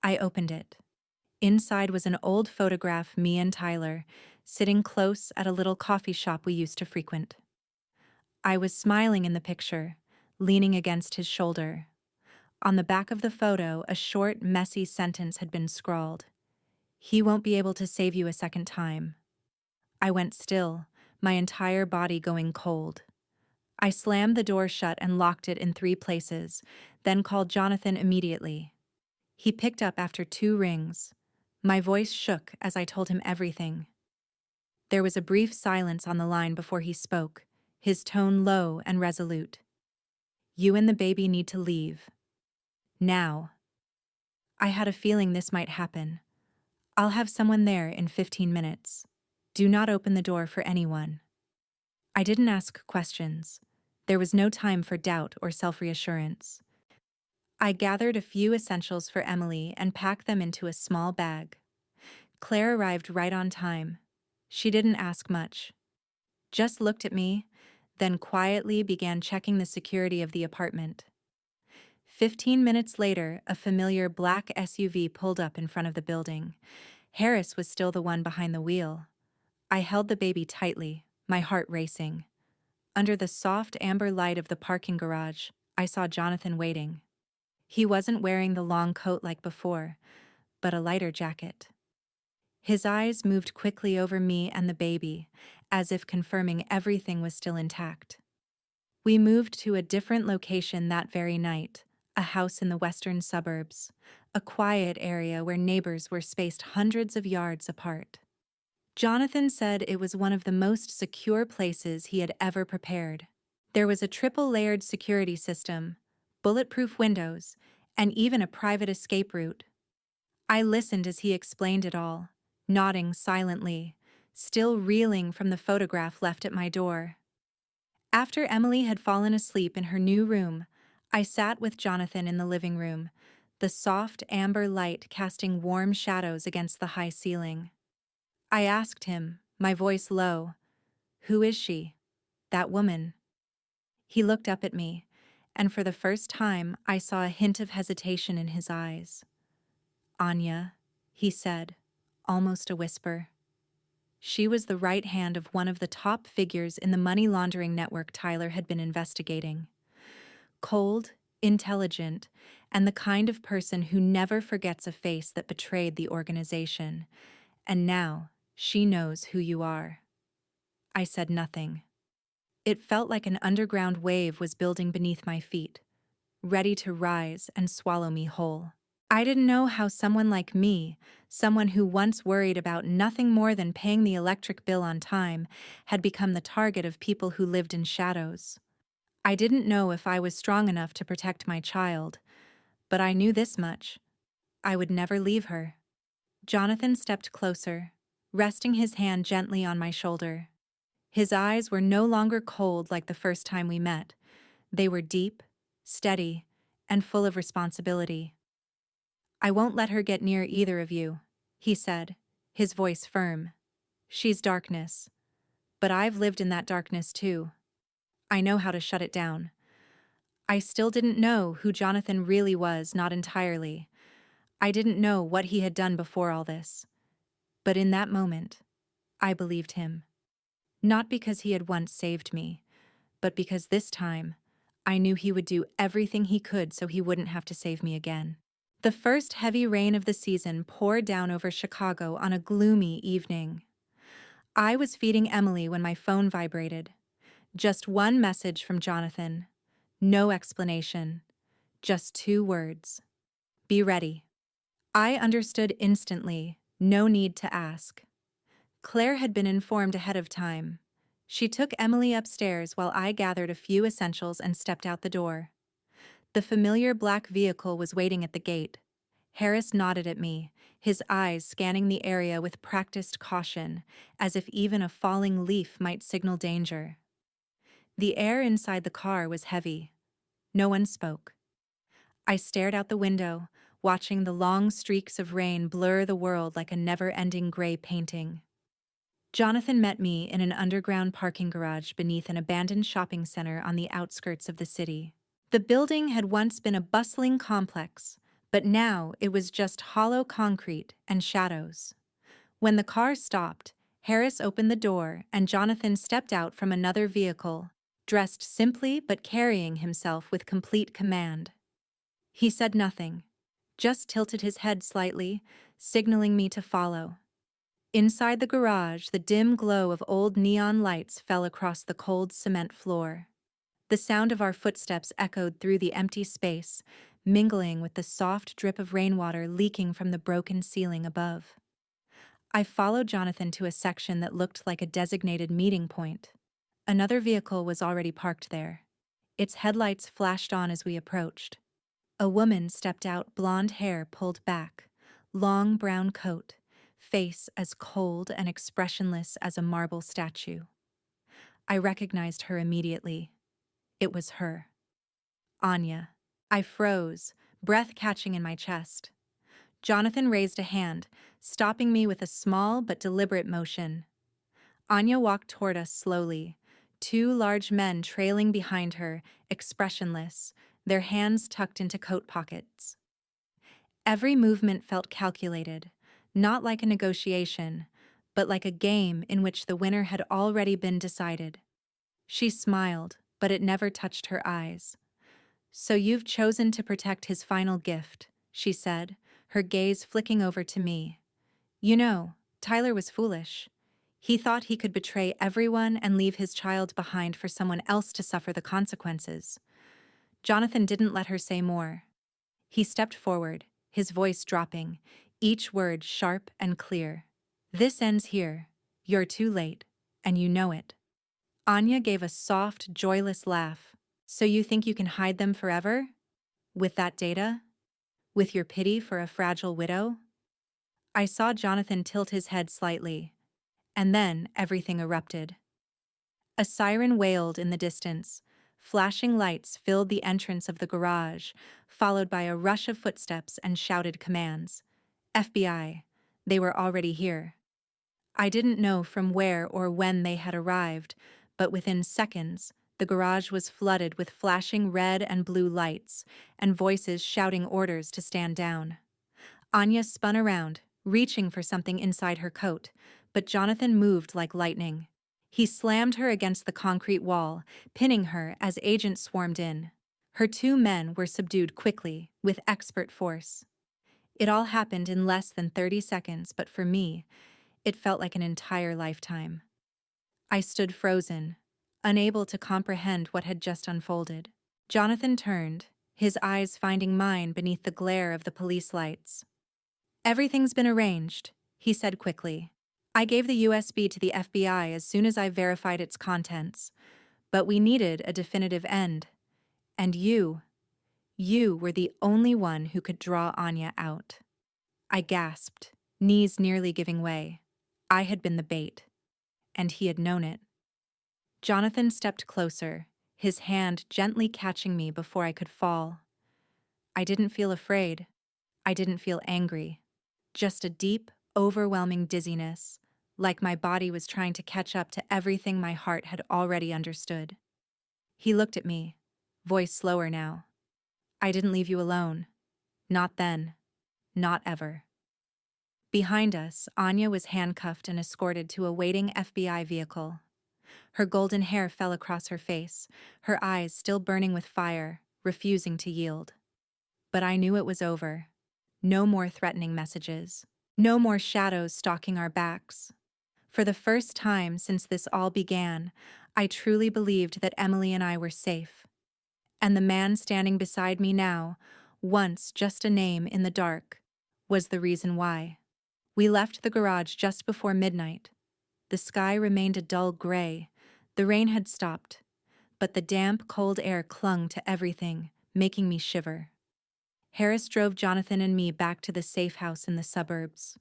I opened it. Inside was an old photograph, me and Tyler, sitting close at a little coffee shop we used to frequent. I was smiling in the picture, leaning against his shoulder. On the back of the photo, a short, messy sentence had been scrawled. He won't be able to save you a second time. I went still, my entire body going cold. I slammed the door shut and locked it in 3 places, then called Jonathan immediately. He picked up after 2 rings. My voice shook as I told him everything. There was a brief silence on the line before he spoke, his tone low and resolute. You and the baby need to leave. Now. I had a feeling this might happen. I'll have someone there in 15 minutes. Do not open the door for anyone. I didn't ask questions. There was no time for doubt or self-reassurance. I gathered a few essentials for Emily and packed them into a small bag. Claire arrived right on time. She didn't ask much. Just looked at me, then quietly began checking the security of the apartment. 15 minutes later, a familiar black SUV pulled up in front of the building. Harris was still the one behind the wheel. I held the baby tightly, my heart racing. Under the soft amber light of the parking garage, I saw Jonathan waiting. He wasn't wearing the long coat like before, but a lighter jacket. His eyes moved quickly over me and the baby, as if confirming everything was still intact. We moved to a different location that very night, a house in the western suburbs, a quiet area where neighbors were spaced hundreds of yards apart. Jonathan said it was one of the most secure places he had ever prepared. There was a triple-layered security system, bulletproof windows, and even a private escape route. I listened as he explained it all, nodding silently, still reeling from the photograph left at my door. After Emily had fallen asleep in her new room, I sat with Jonathan in the living room, the soft amber light casting warm shadows against the high ceiling. I asked him, my voice low, "Who is she? That woman?" He looked up at me, and for the first time I saw a hint of hesitation in his eyes. "Anya," he said, almost a whisper. She was the right hand of one of the top figures in the money laundering network Tyler had been investigating. Cold, intelligent, and the kind of person who never forgets a face that betrayed the organization. And now, she knows who you are. I said nothing. It felt like an underground wave was building beneath my feet, ready to rise and swallow me whole. I didn't know how someone like me, someone who once worried about nothing more than paying the electric bill on time, had become the target of people who lived in shadows. I didn't know if I was strong enough to protect my child, but I knew this much. I would never leave her. Jonathan stepped closer, resting his hand gently on my shoulder. His eyes were no longer cold like the first time we met. They were deep, steady, and full of responsibility. "I won't let her get near either of you," he said, his voice firm. "She's darkness. But I've lived in that darkness too. I know how to shut it down." I still didn't know who Jonathan really was, not entirely. I didn't know what he had done before all this. But in that moment, I believed him. Not because he had once saved me, but because this time, I knew he would do everything he could so he wouldn't have to save me again. The first heavy rain of the season poured down over Chicago on a gloomy evening. I was feeding Emily when my phone vibrated. Just one message from Jonathan. No explanation. Just 2 words. "Be ready." I understood instantly, no need to ask. Claire had been informed ahead of time. She took Emily upstairs while I gathered a few essentials and stepped out the door. The familiar black vehicle was waiting at the gate. Harris nodded at me, his eyes scanning the area with practiced caution, as if even a falling leaf might signal danger. The air inside the car was heavy. No one spoke. I stared out the window, watching the long streaks of rain blur the world like a never-ending gray painting. Jonathan met me in an underground parking garage beneath an abandoned shopping center on the outskirts of the city. The building had once been a bustling complex, but now it was just hollow concrete and shadows. When the car stopped, Harris opened the door and Jonathan stepped out from another vehicle, dressed simply but carrying himself with complete command. He said nothing, just tilted his head slightly, signaling me to follow. Inside the garage, the dim glow of old neon lights fell across the cold cement floor. The sound of our footsteps echoed through the empty space, mingling with the soft drip of rainwater leaking from the broken ceiling above. I followed Jonathan to a section that looked like a designated meeting point. Another vehicle was already parked there. Its headlights flashed on as we approached. A woman stepped out, blonde hair pulled back, long brown coat, face as cold and expressionless as a marble statue. I recognized her immediately. It was her. Anya. I froze, breath catching in my chest. Jonathan raised a hand, stopping me with a small but deliberate motion. Anya walked toward us slowly, two large men trailing behind her, expressionless, their hands tucked into coat pockets. Every movement felt calculated, not like a negotiation, but like a game in which the winner had already been decided. She smiled, but it never touched her eyes. "So you've chosen to protect his final gift," she said, her gaze flicking over to me. "You know, Tyler was foolish. He thought he could betray everyone and leave his child behind for someone else to suffer the consequences." Jonathan didn't let her say more. He stepped forward, his voice dropping, each word sharp and clear. "This ends here. You're too late, and you know it." Anya gave a soft, joyless laugh. "So you think you can hide them forever? With that data? With your pity for a fragile widow?" I saw Jonathan tilt his head slightly, and then everything erupted. A siren wailed in the distance. Flashing lights filled the entrance of the garage, followed by a rush of footsteps and shouted commands. FBI. They were already here. I didn't know from where or when they had arrived, but within seconds, the garage was flooded with flashing red and blue lights, and voices shouting orders to stand down. Anya spun around, reaching for something inside her coat, but Jonathan moved like lightning. He slammed her against the concrete wall, pinning her as agents swarmed in. Her two men were subdued quickly, with expert force. It all happened in less than 30 seconds, but for me, it felt like an entire lifetime. I stood frozen, unable to comprehend what had just unfolded. Jonathan turned, his eyes finding mine beneath the glare of the police lights. "Everything's been arranged," he said quickly. "I gave the USB to the FBI as soon as I verified its contents, but we needed a definitive end. And you were the only one who could draw Anya out." I gasped, knees nearly giving way. I had been the bait, and he had known it. Jonathan stepped closer, his hand gently catching me before I could fall. I didn't feel afraid. I didn't feel angry. Just a deep, overwhelming dizziness, like my body was trying to catch up to everything my heart had already understood. He looked at me, voice slower now. "I didn't leave you alone. Not then. Not ever." Behind us, Anya was handcuffed and escorted to a waiting FBI vehicle. Her golden hair fell across her face, her eyes still burning with fire, refusing to yield. But I knew it was over. No more threatening messages. No more shadows stalking our backs. For the first time since this all began, I truly believed that Emily and I were safe. And the man standing beside me now, once just a name in the dark, was the reason why. We left the garage just before midnight. The sky remained a dull gray. The rain had stopped, but the damp, cold air clung to everything, making me shiver. Harris drove Jonathan and me back to the safe house in the suburbs.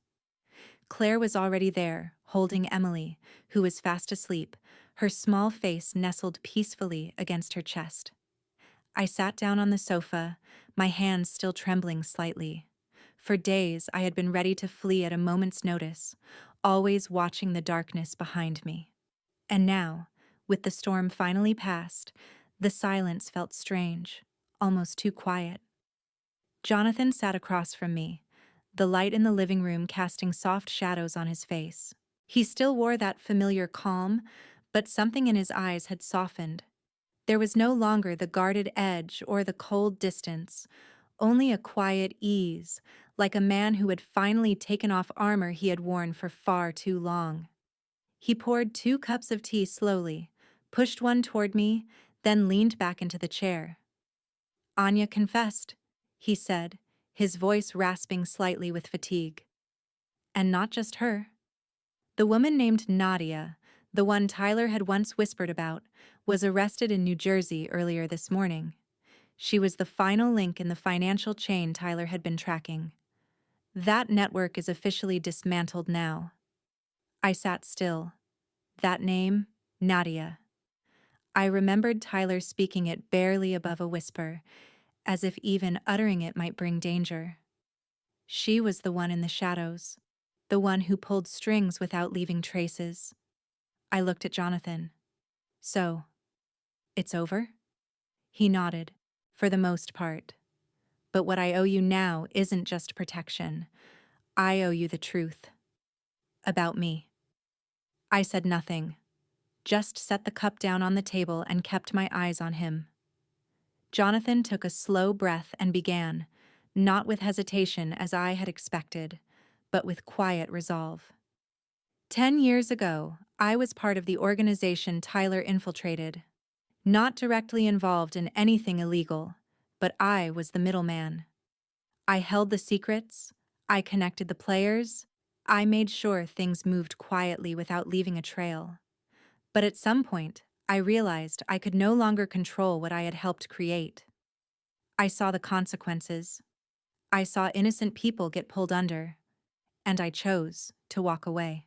Claire was already there, holding Emily, who was fast asleep, her small face nestled peacefully against her chest. I sat down on the sofa, my hands still trembling slightly. For days, I had been ready to flee at a moment's notice, always watching the darkness behind me. And now, with the storm finally past, the silence felt strange, almost too quiet. Jonathan sat across from me, the light in the living room casting soft shadows on his face. He still wore that familiar calm, but something in his eyes had softened. There was no longer the guarded edge or the cold distance, only a quiet ease, like a man who had finally taken off armor he had worn for far too long. He poured 2 cups of tea slowly, pushed one toward me, then leaned back into the chair. "Anya confessed," he said, his voice rasping slightly with fatigue. "And not just her. The woman named Nadia, the one Tyler had once whispered about, was arrested in New Jersey earlier this morning. She was the final link in the financial chain Tyler had been tracking. That network is officially dismantled now. I sat still. That name, Nadia. I remembered Tyler speaking it barely above a whisper, as if even uttering it might bring danger. She was the one in the shadows, the one who pulled strings without leaving traces. I looked at Jonathan. So, it's over? He nodded, for the most part. But what I owe you now isn't just protection. I owe you the truth. About me. I said nothing, just set the cup down on the table and kept my eyes on him. Jonathan took a slow breath and began, not with hesitation as I had expected, but with quiet resolve. 10 years ago, I was part of the organization Tyler infiltrated. Not directly involved in anything illegal, but I was the middleman. I held the secrets, I connected the players, I made sure things moved quietly without leaving a trail. But at some point, I realized I could no longer control what I had helped create. I saw the consequences. I saw innocent people get pulled under, and I chose to walk away.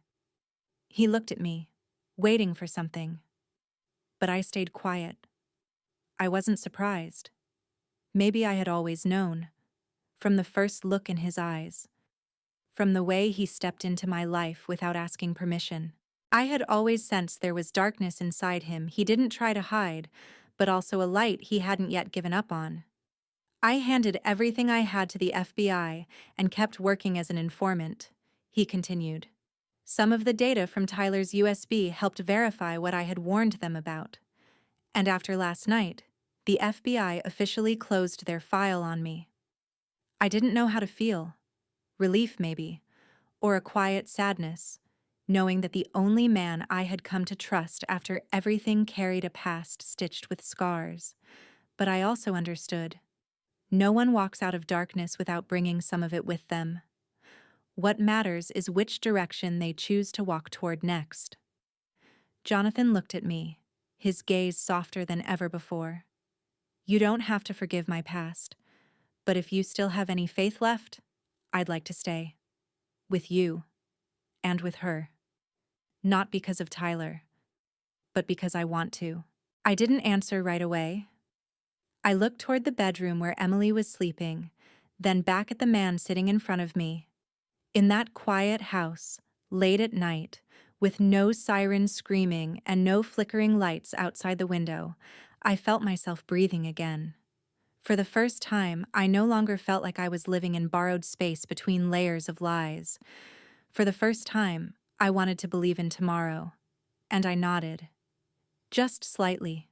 He looked at me, waiting for something. But I stayed quiet. I wasn't surprised. Maybe I had always known, from the first look in his eyes, from the way he stepped into my life without asking permission. I had always sensed there was darkness inside him he didn't try to hide, but also a light he hadn't yet given up on. I handed everything I had to the FBI and kept working as an informant, he continued. Some of the data from Tyler's USB helped verify what I had warned them about. And after last night, the FBI officially closed their file on me. I didn't know how to feel. Relief, maybe, or a quiet sadness, knowing that the only man I had come to trust after everything carried a past stitched with scars. But I also understood. No one walks out of darkness without bringing some of it with them. What matters is which direction they choose to walk toward next. Jonathan looked at me, his gaze softer than ever before. You don't have to forgive my past, but if you still have any faith left, I'd like to stay. With you. And with her. Not because of Tyler, but because I want to. I didn't answer right away. I looked toward the bedroom where Emily was sleeping, then back at the man sitting in front of me. In that quiet house, late at night, with no sirens screaming and no flickering lights outside the window, I felt myself breathing again. For the first time, I no longer felt like I was living in borrowed space between layers of lies. For the first time, I wanted to believe in tomorrow, and I nodded. Just slightly,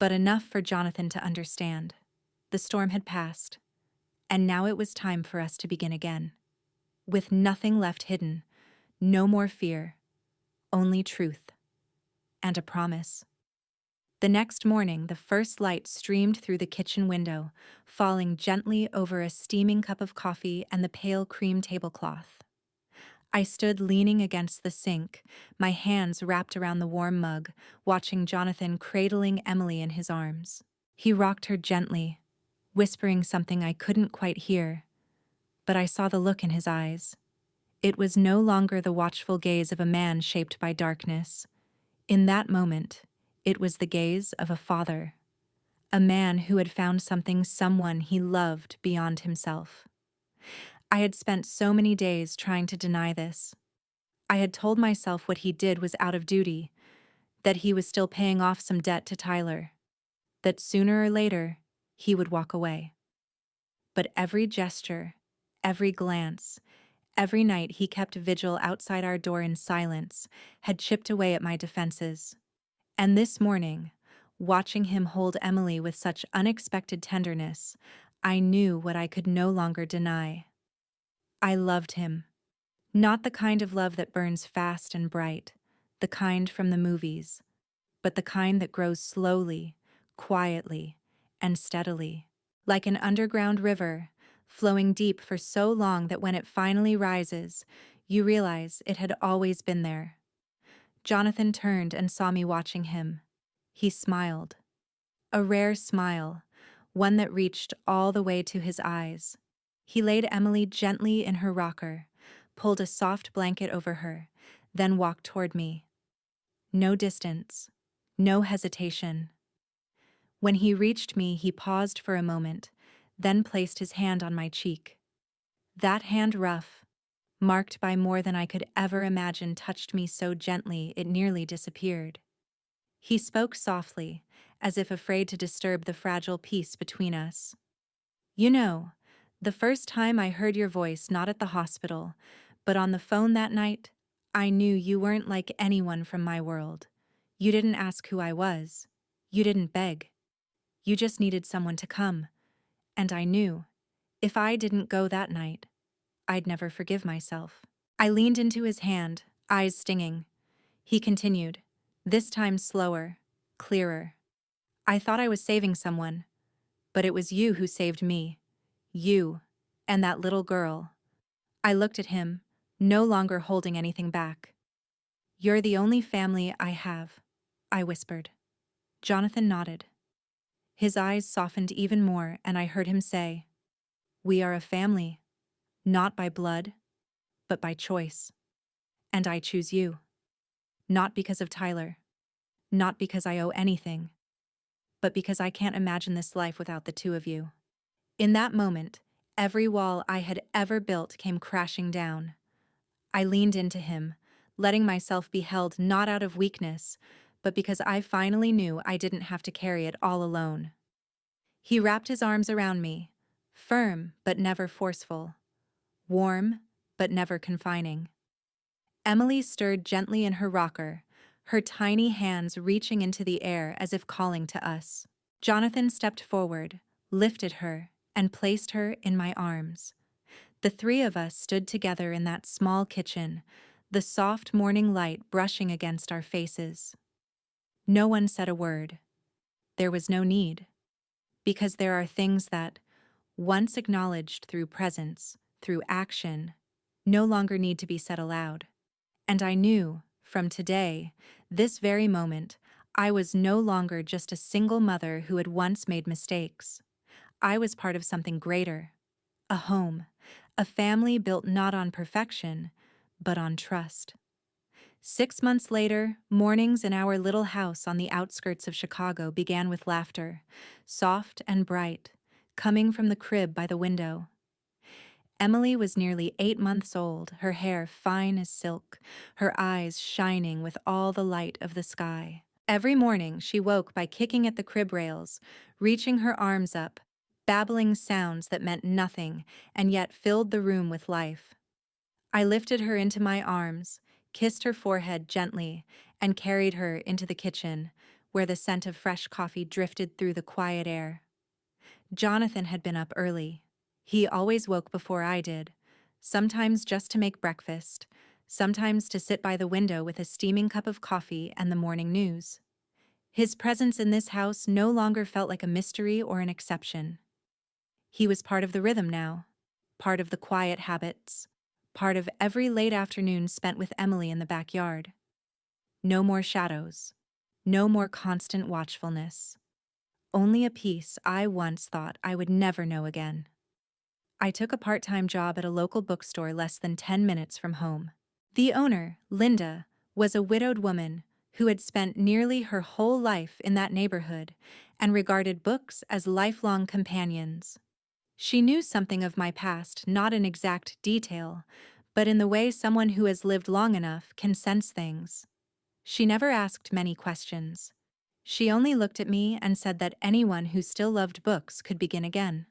but enough for Jonathan to understand. The storm had passed, and now it was time for us to begin again. With nothing left hidden, no more fear, only truth, and a promise. The next morning, the first light streamed through the kitchen window, falling gently over a steaming cup of coffee and the pale cream tablecloth. I stood leaning against the sink, my hands wrapped around the warm mug, watching Jonathan cradling Emily in his arms. He rocked her gently, whispering something I couldn't quite hear, but I saw the look in his eyes. It was no longer the watchful gaze of a man shaped by darkness. In that moment, it was the gaze of a father, a man who had found someone he loved beyond himself. I had spent so many days trying to deny this. I had told myself what he did was out of duty, that he was still paying off some debt to Tyler, that sooner or later he would walk away. But every gesture, every glance, every night he kept vigil outside our door in silence had chipped away at my defenses. And this morning, watching him hold Emily with such unexpected tenderness, I knew what I could no longer deny. I loved him. Not the kind of love that burns fast and bright, the kind from the movies, but the kind that grows slowly, quietly, and steadily, like an underground river, flowing deep for so long that when it finally rises, You realize it had always been there. Jonathan turned and saw me watching him. He smiled. A rare smile, one that reached all the way to his eyes. He laid Emily gently in her rocker, pulled a soft blanket over her, then walked toward me. No distance, no hesitation. When he reached me, he paused for a moment, then placed his hand on my cheek. That hand, rough, marked by more than I could ever imagine, touched me so gently it nearly disappeared. He spoke softly, as if afraid to disturb the fragile peace between us. You know, the first time I heard your voice, not at the hospital, but on the phone that night, I knew you weren't like anyone from my world. You didn't ask who I was. You didn't beg. You just needed someone to come. And I knew, if I didn't go that night, I'd never forgive myself. I leaned into his hand, eyes stinging. He continued, this time slower, clearer. I thought I was saving someone, but it was you who saved me. You, and that little girl. I looked at him, no longer holding anything back. You're the only family I have, I whispered. Jonathan nodded. His eyes softened even more, and I heard him say, we are a family, not by blood, but by choice. And I choose you. Not because of Tyler. Not because I owe anything. But because I can't imagine this life without the two of you. In that moment, every wall I had ever built came crashing down. I leaned into him, letting myself be held not out of weakness, but because I finally knew I didn't have to carry it all alone. He wrapped his arms around me, firm but never forceful, warm but never confining. Emily stirred gently in her rocker, her tiny hands reaching into the air as if calling to us. Jonathan stepped forward, lifted her, and placed her in my arms. The three of us stood together in that small kitchen, the soft morning light brushing against our faces. No one said a word. There was no need, because there are things that, once acknowledged through presence, through action, no longer need to be said aloud. And I knew, from today, this very moment, I was no longer just a single mother who had once made mistakes. I was part of something greater. A home, a family built not on perfection, but on trust. 6 months later, mornings in our little house on the outskirts of Chicago began with laughter, soft and bright, coming from the crib by the window. Emily was nearly 8 months old, her hair fine as silk, her eyes shining with all the light of the sky. Every morning she woke by kicking at the crib rails, reaching her arms up, babbling sounds that meant nothing and yet filled the room with life. I lifted her into my arms, kissed her forehead gently, and carried her into the kitchen, where the scent of fresh coffee drifted through the quiet air. Jonathan had been up early. He always woke before I did, sometimes just to make breakfast, sometimes to sit by the window with a steaming cup of coffee and the morning news. His presence in this house no longer felt like a mystery or an exception. He was part of the rhythm now, part of the quiet habits, part of every late afternoon spent with Emily in the backyard. No more shadows, no more constant watchfulness. Only a peace I once thought I would never know again. I took a part-time job at a local bookstore less than 10 minutes from home. The owner, Linda, was a widowed woman who had spent nearly her whole life in that neighborhood and regarded books as lifelong companions. She knew something of my past, not in exact detail, but in the way someone who has lived long enough can sense things. She never asked many questions. She only looked at me and said that anyone who still loved books could begin again.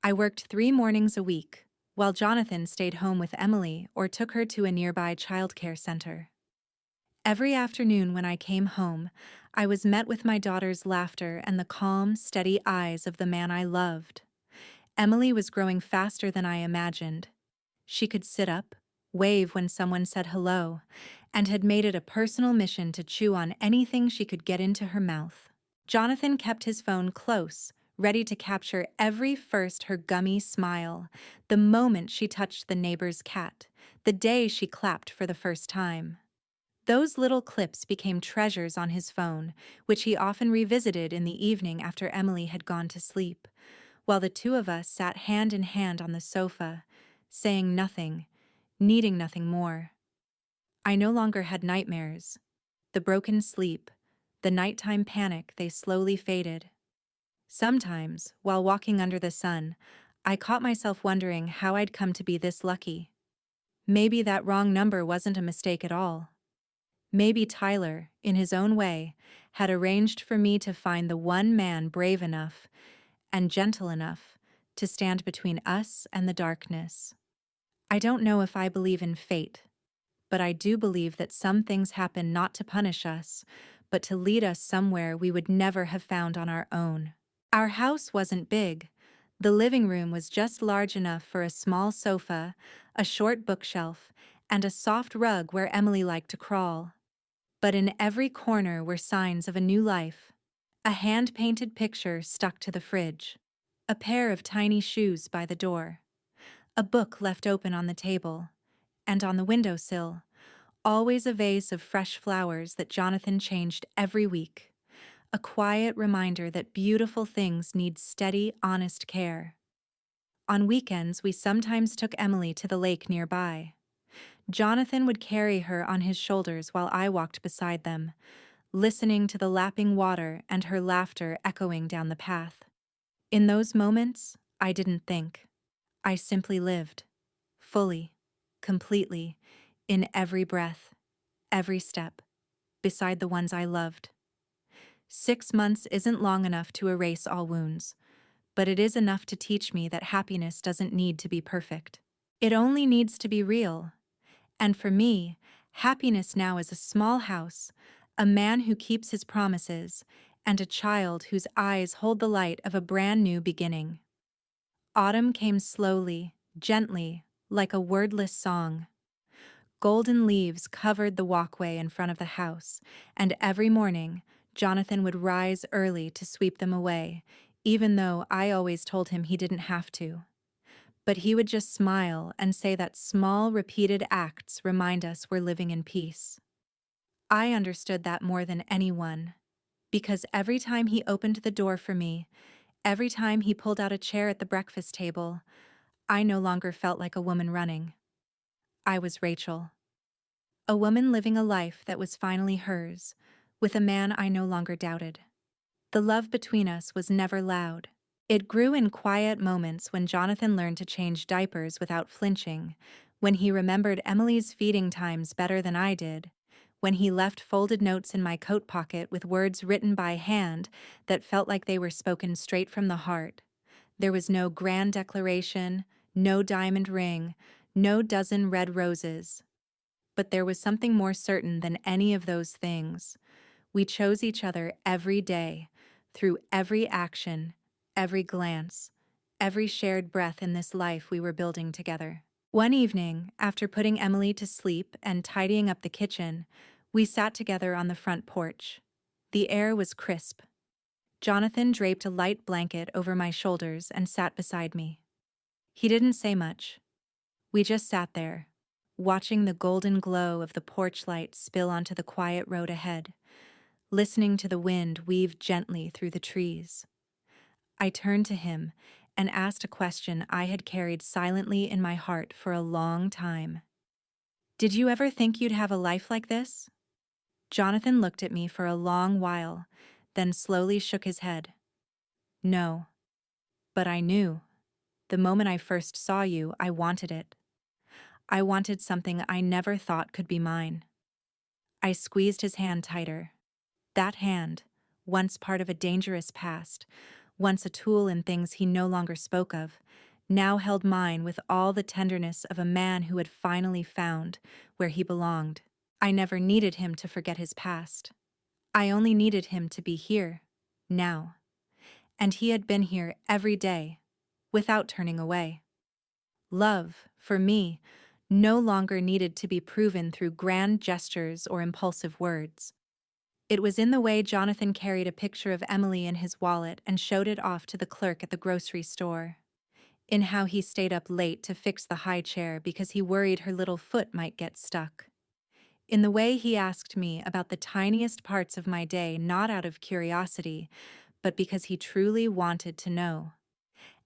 I worked 3 mornings a week, while Jonathan stayed home with Emily or took her to a nearby childcare center. Every afternoon when I came home, I was met with my daughter's laughter and the calm, steady eyes of the man I loved. Emily was growing faster than I imagined. She could sit up, wave when someone said hello, and had made it a personal mission to chew on anything she could get into her mouth. Jonathan kept his phone close, ready to capture every first her gummy smile, the moment she touched the neighbor's cat, the day she clapped for the first time. Those little clips became treasures on his phone, which he often revisited in the evening after Emily had gone to sleep, while the two of us sat hand in hand on the sofa, saying nothing, needing nothing more. I no longer had nightmares. The broken sleep, the nighttime panic, they slowly faded. Sometimes, while walking under the sun, I caught myself wondering how I'd come to be this lucky. Maybe that wrong number wasn't a mistake at all. Maybe Tyler, in his own way, had arranged for me to find the one man brave enough and gentle enough to stand between us and the darkness. I don't know if I believe in fate, but I do believe that some things happen not to punish us, but to lead us somewhere we would never have found on our own. Our house wasn't big. The living room was just large enough for a small sofa, a short bookshelf, and a soft rug where Emily liked to crawl. But in every corner were signs of a new life. A hand-painted picture stuck to the fridge, a pair of tiny shoes by the door, a book left open on the table, and on the windowsill, always a vase of fresh flowers that Jonathan changed every week. A quiet reminder that beautiful things need steady, honest care. On weekends, we sometimes took Emily to the lake nearby. Jonathan would carry her on his shoulders while I walked beside them, listening to the lapping water and her laughter echoing down the path. In those moments, I didn't think. I simply lived. Fully, completely, in every breath, every step, beside the ones I loved. 6 months isn't long enough to erase all wounds, but it is enough to teach me that happiness doesn't need to be perfect. It only needs to be real. And for me, happiness now is a small house, a man who keeps his promises, and a child whose eyes hold the light of a brand new beginning. Autumn came slowly, gently, like a wordless song. Golden leaves covered the walkway in front of the house, and every morning, Jonathan would rise early to sweep them away, even though I always told him he didn't have to. But he would just smile and say that small, repeated acts remind us we're living in peace. I understood that more than anyone, because every time he opened the door for me, every time he pulled out a chair at the breakfast table, I no longer felt like a woman running. I was Rachel. A woman living a life that was finally hers, with a man I no longer doubted. The love between us was never loud. It grew in quiet moments when Jonathan learned to change diapers without flinching, when he remembered Emily's feeding times better than I did, when he left folded notes in my coat pocket with words written by hand that felt like they were spoken straight from the heart. There was no grand declaration, no diamond ring, no dozen red roses. But there was something more certain than any of those things. We chose each other every day, through every action, every glance, every shared breath in this life we were building together. One evening, after putting Emily to sleep and tidying up the kitchen, we sat together on the front porch. The air was crisp. Jonathan draped a light blanket over my shoulders and sat beside me. He didn't say much. We just sat there, watching the golden glow of the porch light spill onto the quiet road ahead, listening to the wind weave gently through the trees. I turned to him and asked a question I had carried silently in my heart for a long time. Did you ever think you'd have a life like this? Jonathan looked at me for a long while, then slowly shook his head. No. But I knew. The moment I first saw you, I wanted it. I wanted something I never thought could be mine. I squeezed his hand tighter. That hand, once part of a dangerous past, once a tool in things he no longer spoke of, now held mine with all the tenderness of a man who had finally found where he belonged. I never needed him to forget his past. I only needed him to be here, now. And he had been here every day, without turning away. Love, for me, no longer needed to be proven through grand gestures or impulsive words. It was in the way Jonathan carried a picture of Emily in his wallet and showed it off to the clerk at the grocery store. in how he stayed up late to fix the high chair because he worried her little foot might get stuck, in the way he asked me about the tiniest parts of my day not out of curiosity, but because he truly wanted to know,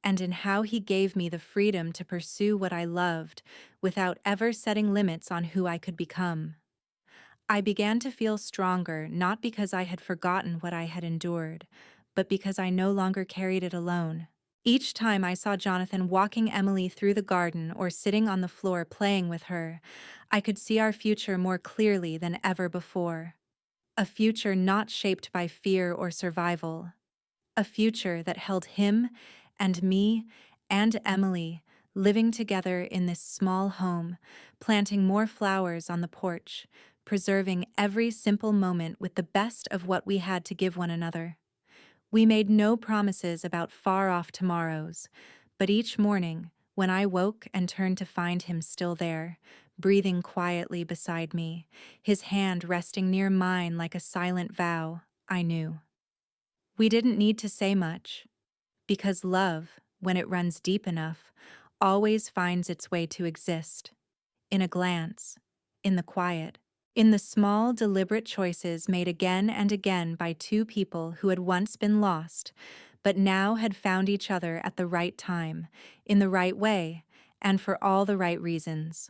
and in how he gave me the freedom to pursue what I loved without ever setting limits on who I could become. I began to feel stronger not because I had forgotten what I had endured, but because I no longer carried it alone. Each time I saw Jonathan walking Emily through the garden or sitting on the floor playing with her, I could see our future more clearly than ever before. A future not shaped by fear or survival. A future that held him and me and Emily living together in this small home, planting more flowers on the porch, preserving every simple moment with the best of what we had to give one another. We made no promises about far-off tomorrows, but each morning, when I woke and turned to find him still there, breathing quietly beside me, his hand resting near mine like a silent vow, I knew. We didn't need to say much, because love, when it runs deep enough, always finds its way to exist. In a glance, in the quiet, in the small, deliberate choices made again and again by two people who had once been lost, but now had found each other at the right time, in the right way, and for all the right reasons.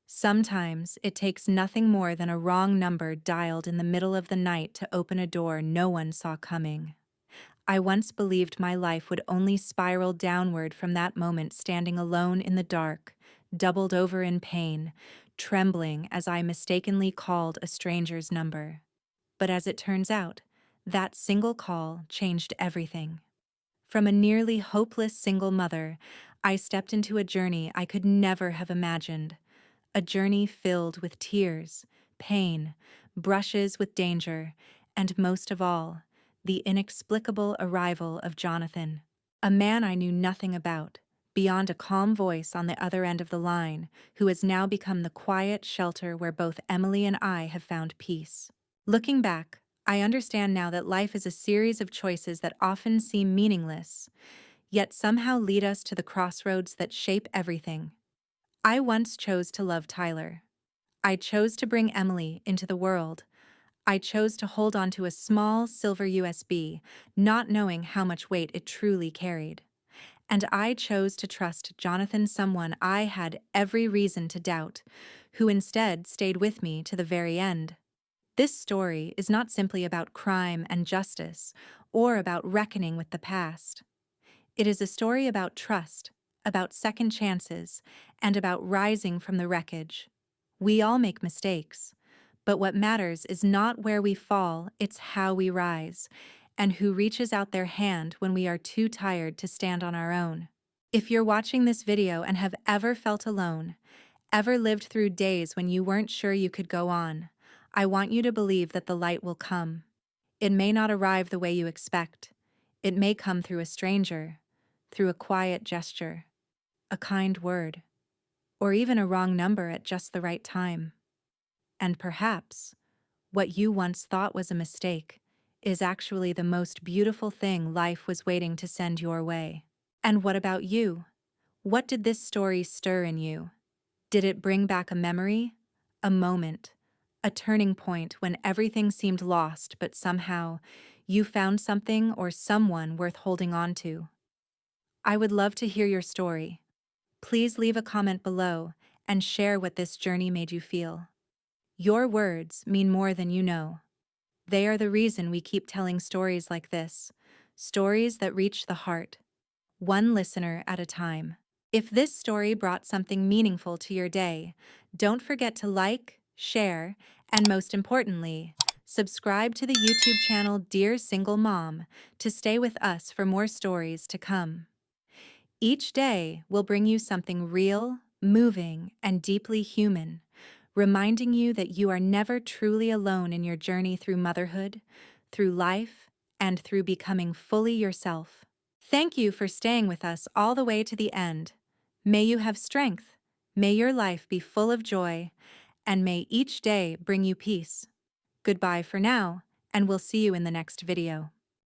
Sometimes it takes nothing more than a wrong number dialed in the middle of the night to open a door no one saw coming. I once believed my life would only spiral downward from that moment, standing alone in the dark, doubled over in pain, trembling as I mistakenly called a stranger's number. But as it turns out, that single call changed everything. From a nearly hopeless single mother, I stepped into a journey I could never have imagined. A journey filled with tears, pain, brushes with danger, and most of all, the inexplicable arrival of Jonathan, a man I knew nothing about, beyond a calm voice on the other end of the line, who has now become the quiet shelter where both Emily and I have found peace. Looking back, I understand now that life is a series of choices that often seem meaningless, yet somehow lead us to the crossroads that shape everything. I once chose to love Tyler. I chose to bring Emily into the world. I chose to hold on to a small silver USB, not knowing how much weight it truly carried. And I chose to trust Jonathan, someone I had every reason to doubt, who instead stayed with me to the very end. This story is not simply about crime and justice, or about reckoning with the past. It is a story about trust, about second chances, and about rising from the wreckage. We all make mistakes, but what matters is not where we fall, it's how we rise, and who reaches out their hand when we are too tired to stand on our own. If you're watching this video and have ever felt alone, ever lived through days when you weren't sure you could go on, I want you to believe that the light will come. It may not arrive the way you expect. It may come through a stranger, through a quiet gesture, a kind word, or even a wrong number at just the right time. And perhaps, what you once thought was a mistake is actually the most beautiful thing life was waiting to send your way. And what about you? What did this story stir in you? Did it bring back a memory, a moment, a turning point when everything seemed lost but somehow you found something or someone worth holding on to? I would love to hear your story. Please leave a comment below and share what this journey made you feel. Your words mean more than you know. They are the reason we keep telling stories like this, stories that reach the heart, one listener at a time. If this story brought something meaningful to your day, don't forget to like, share, and most importantly, subscribe to the YouTube channel Dear Single Mom to stay with us for more stories to come. Each day will bring you something real, moving, and deeply human, reminding you that you are never truly alone in your journey through motherhood, through life, and through becoming fully yourself. Thank you for staying with us all the way to the end. May you have strength, may your life be full of joy, and may each day bring you peace. Goodbye for now, and we'll see you in the next video.